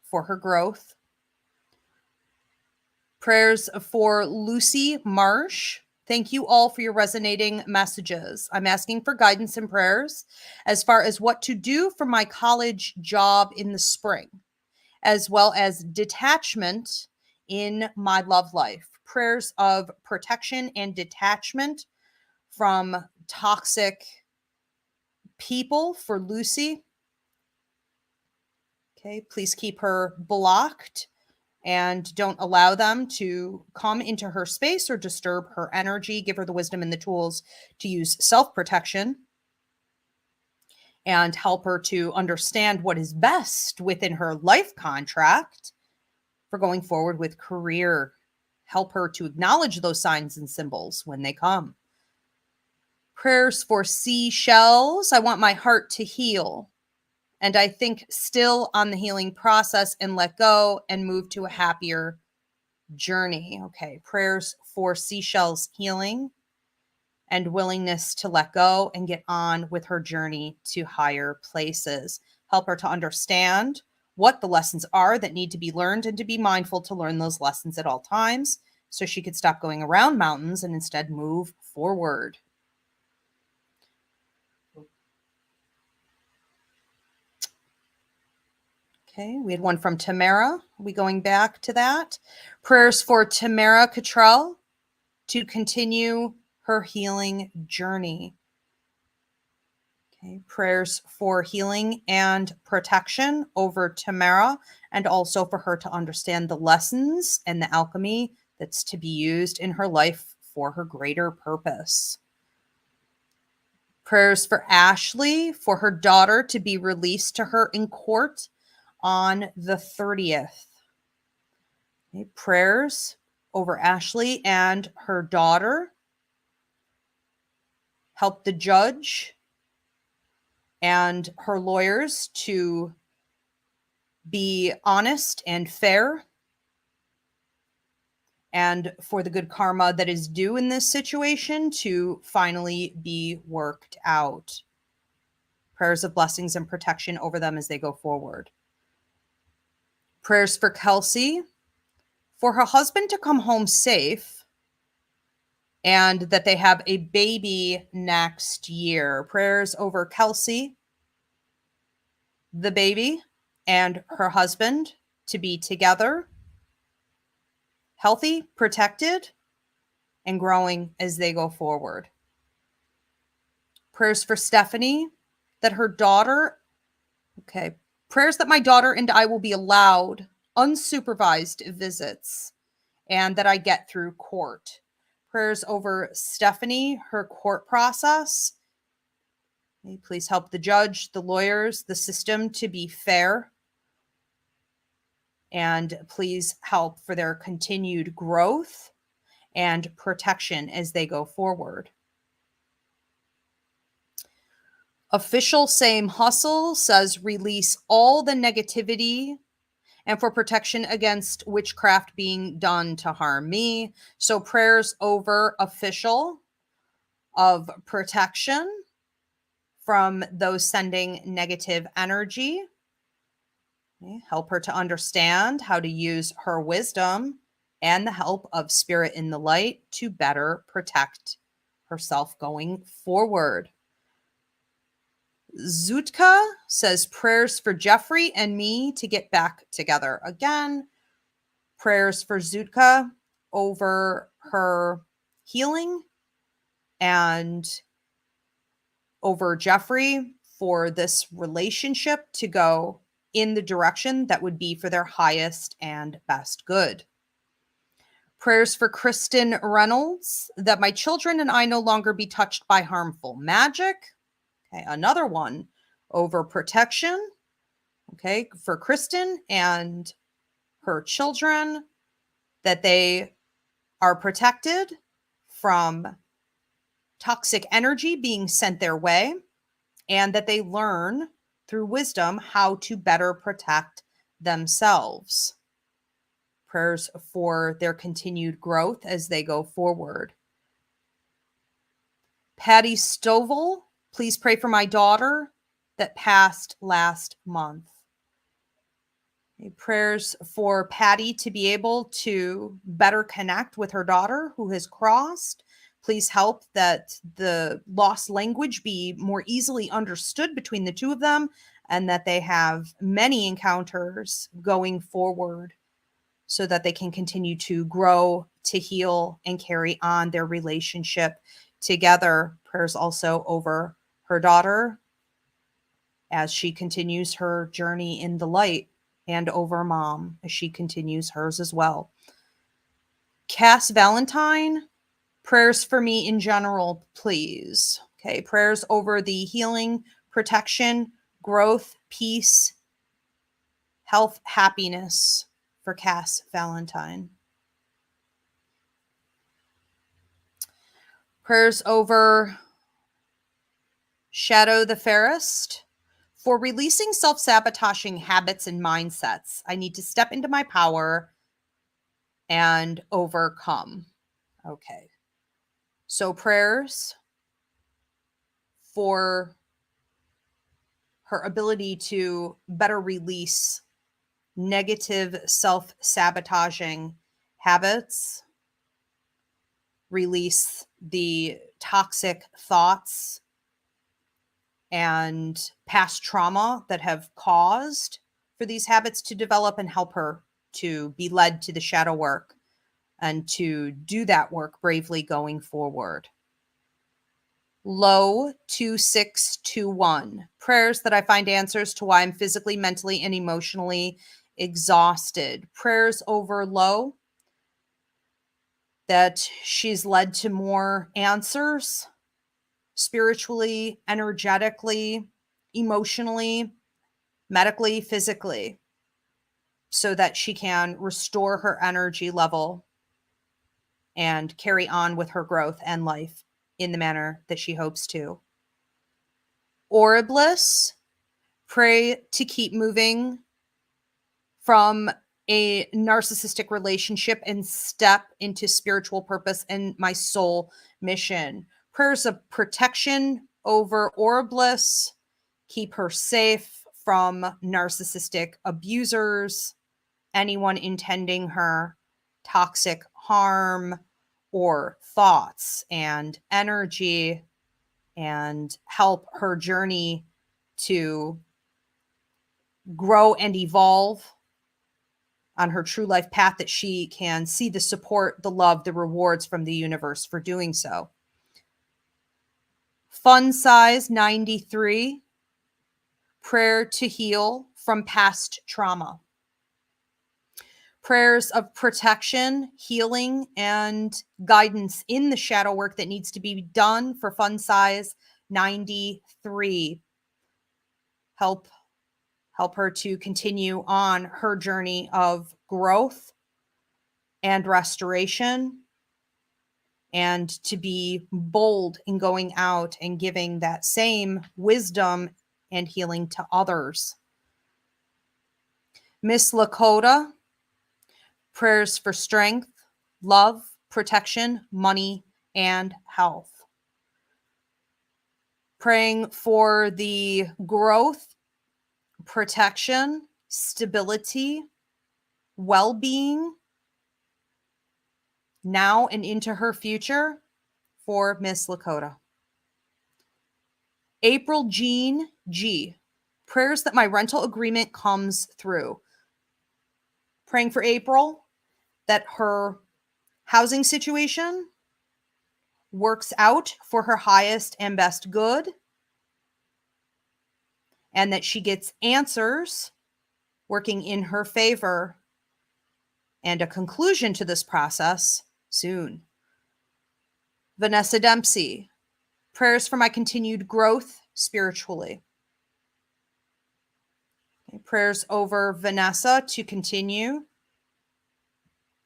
for her growth. Prayers for Lucy Marsh. Thank you all for your resonating messages. I'm asking for guidance and prayers as far as what to do for my college job in the spring, as well as detachment in my love life. Prayers of protection and detachment from toxic people for Lucy. Okay, please keep her blocked and don't allow them to come into her space or disturb her energy. Give her the wisdom and the tools to use self-protection and help her to understand what is best within her life contract for going forward with career. Help her to acknowledge those signs and symbols when they come. Prayers for seashells. I want my heart to heal. And I think still on the healing process and let go and move to a happier journey. Okay. Prayers for seashells healing and willingness to let go and get on with her journey to higher places. Help her to understand what the lessons are that need to be learned and to be mindful to learn those lessons at all times so she could stop going around mountains and instead move forward. Okay, we had one from Tamara. Are we going back to that? Prayers for Tamara Cottrell to continue her healing journey. Okay, prayers for healing and protection over Tamara, and also for her to understand the lessons and the alchemy that's to be used in her life for her greater purpose. Prayers for Ashley, for her daughter to be released to her in court on the 30th. Okay, prayers over Ashley and her daughter. Help the judge and her lawyers to be honest and fair, and for the good karma that is due in this situation to finally be worked out. Prayers of blessings and protection over them as they go forward. Prayers for Kelsey, for her husband to come home safe and that they have a baby next year. Prayers over Kelsey, the baby, and her husband to be together, healthy, protected, and growing as they go forward. Prayers for Stephanie, that her daughter, prayers that my daughter and I will be allowed unsupervised visits and that I get through court. Prayers over Stephanie, her court process. Please help the judge, the lawyers, the system to be fair. And please help for their continued growth and protection as they go forward. Official Same Hustle says release all the negativity and for protection against witchcraft being done to harm me. So prayers over Official of protection from those sending negative energy. Okay, help her to understand how to use her wisdom and the help of Spirit in the Light to better protect herself going forward. Zutka says prayers for Jeffrey and me to get back together again. Prayers for Zutka over her healing and over Jeffrey for this relationship to go in the direction that would be for their highest and best good. Prayers for Kristen Reynolds, that my children and I no longer be touched by harmful magic. Okay, another one over protection. Okay, for Kristen and her children, that they are protected from toxic energy being sent their way, and that they learn through wisdom how to better protect themselves. Prayers for their continued growth as they go forward. Patty Stovall, please pray for my daughter that passed last month. Prayers for Patty to be able to better connect with her daughter who has crossed. Please help that the lost language be more easily understood between the two of them, and that they have many encounters going forward so that they can continue to grow, to heal, and carry on their relationship together. Prayers also over her daughter as she continues her journey in the light, and over mom as she continues hers as well. Cass Valentine, prayers for me in general, please. Okay, prayers over the healing, protection, growth, peace, health, happiness for Cass Valentine. Prayers over Shadow the Fairest. For releasing self-sabotaging habits and mindsets, I need to step into my power and overcome. Okay. So prayers for her ability to better release negative self-sabotaging habits, release the toxic thoughts and past trauma that have caused for these habits to develop, and help her to be led to the shadow work and to do that work bravely going forward. Low 2621, prayers that I find answers to why I'm physically, mentally, and emotionally exhausted. Prayers over Low that she's led to more answers spiritually, energetically, emotionally, medically, physically, so that she can restore her energy level and carry on with her growth and life in the manner that she hopes to. Oriblis, pray to keep moving from a narcissistic relationship and step into spiritual purpose and my soul mission. Prayers of protection over Oriblis. Keep her safe from narcissistic abusers, anyone intending her toxic harm or thoughts and energy, and help her journey to grow and evolve on her true life path, that she can see the support, the love, the rewards from the universe for doing so. Fun size 93, prayer to heal from past trauma. Prayers of protection, healing, and guidance in the shadow work that needs to be done for fun size 93. Help her to continue on her journey of growth and restoration, and to be bold in going out and giving that same wisdom and healing to others. Miss Lakota, prayers for strength, love, protection, money, and health. Praying for the growth, protection, stability, well-being now and into her future for Miss Lakota. April Jean G, prayers that my rental agreement comes through. Praying for April that her housing situation works out for her highest and best good, and that she gets answers working in her favor and a conclusion to this process soon. Vanessa Dempsey, prayers for my continued growth spiritually. Okay, prayers over Vanessa to continue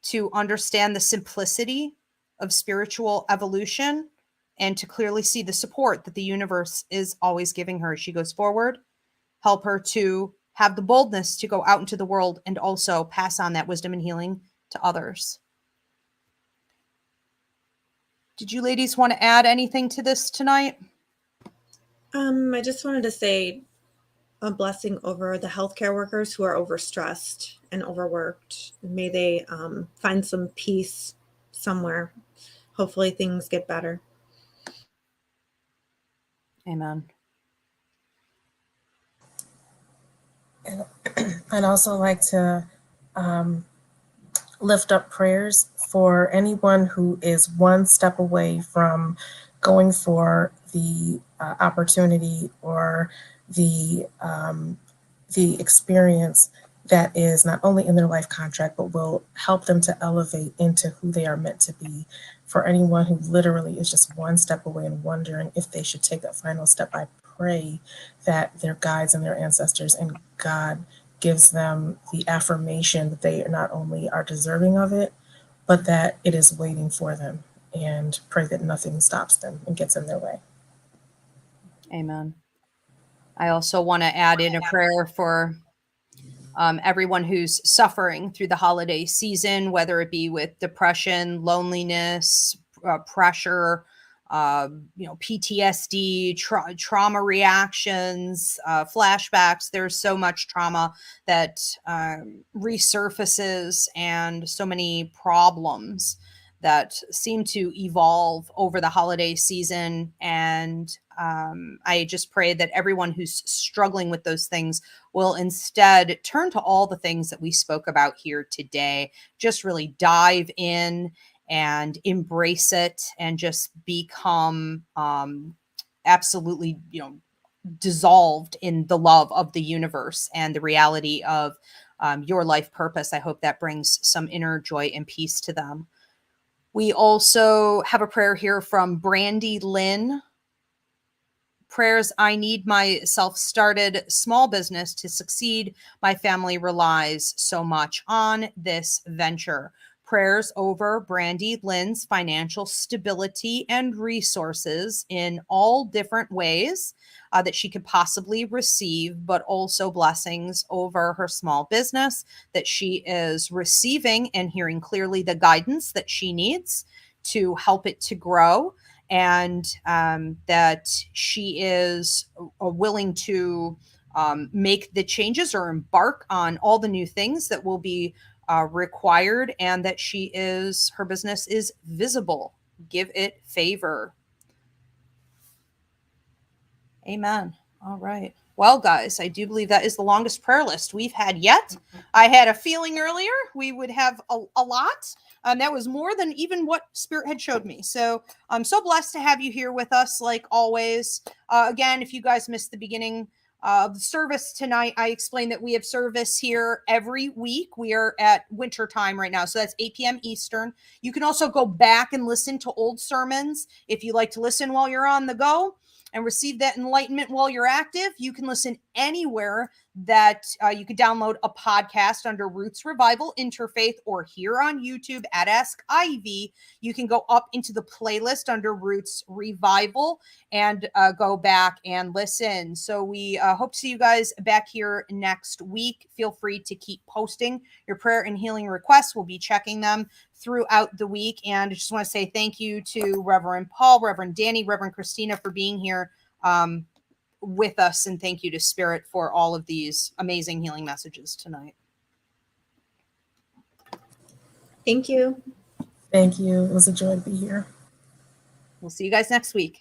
to understand the simplicity of spiritual evolution, and to clearly see the support that the universe is always giving her as she goes forward. Help her to have the boldness to go out into the world and also pass on that wisdom and healing to others. Did you ladies want to add anything to this tonight? I just wanted to say a blessing over the healthcare workers who are overstressed and overworked. May they find some peace somewhere. Hopefully things get better. Amen. I'd also like to lift up prayers for anyone who is one step away from going for the opportunity or the experience that is not only in their life contract, but will help them to elevate into who they are meant to be. For anyone who literally is just one step away and wondering if they should take that final step, I pray that their guides and their ancestors and God gives them the affirmation that they not only are deserving of it, but that it is waiting for them, and pray that nothing stops them and gets in their way. Amen. I also want to add in a prayer for everyone who's suffering through the holiday season, whether it be with depression, loneliness, pressure, PTSD, trauma reactions, flashbacks. There's so much trauma that resurfaces, and so many problems that seem to evolve over the holiday season. And I just pray that everyone who's struggling with those things will instead turn to all the things that we spoke about here today. Just really dive in and embrace it, and just become absolutely, dissolved in the love of the universe and the reality of your life purpose. I hope that brings some inner joy and peace to them. We also have a prayer here from Brandy Lynn. Prayers, I need my self-started small business to succeed. My family relies so much on this venture. Prayers over Brandy Lynn's financial stability and resources in all different ways that she could possibly receive, but also blessings over her small business, that she is receiving and hearing clearly the guidance that she needs to help it to grow, and that she is willing to make the changes or embark on all the new things that will be required, and that her business is visible. Give it favor. Amen. All right. Well, guys, I do believe that is the longest prayer list we've had yet. I had a feeling earlier we would have a lot. That was more than even what Spirit had showed me. So I'm so blessed to have you here with us, like always. Again, if you guys missed the beginning of the service tonight, I explained that we have service here every week. We are at winter time right now, so that's 8 p.m. Eastern. You can also go back and listen to old sermons if you like to listen while you're on the go and receive that enlightenment while you're active. You can listen anywhere that you could download a podcast under Roots Revival Interfaith, or here on YouTube at Ask Ivy. You can go up into the playlist under Roots Revival and go back and listen. So we hope to see you guys back here next week. Feel free to keep posting your prayer and healing requests. We'll be checking them throughout the week. And I just want to say thank you to Reverend Paul, Reverend Danny, Reverend Christina for being here with us. And thank you to Spirit for all of these amazing healing messages tonight. Thank you. Thank you. It was a joy to be here. We'll see you guys next week.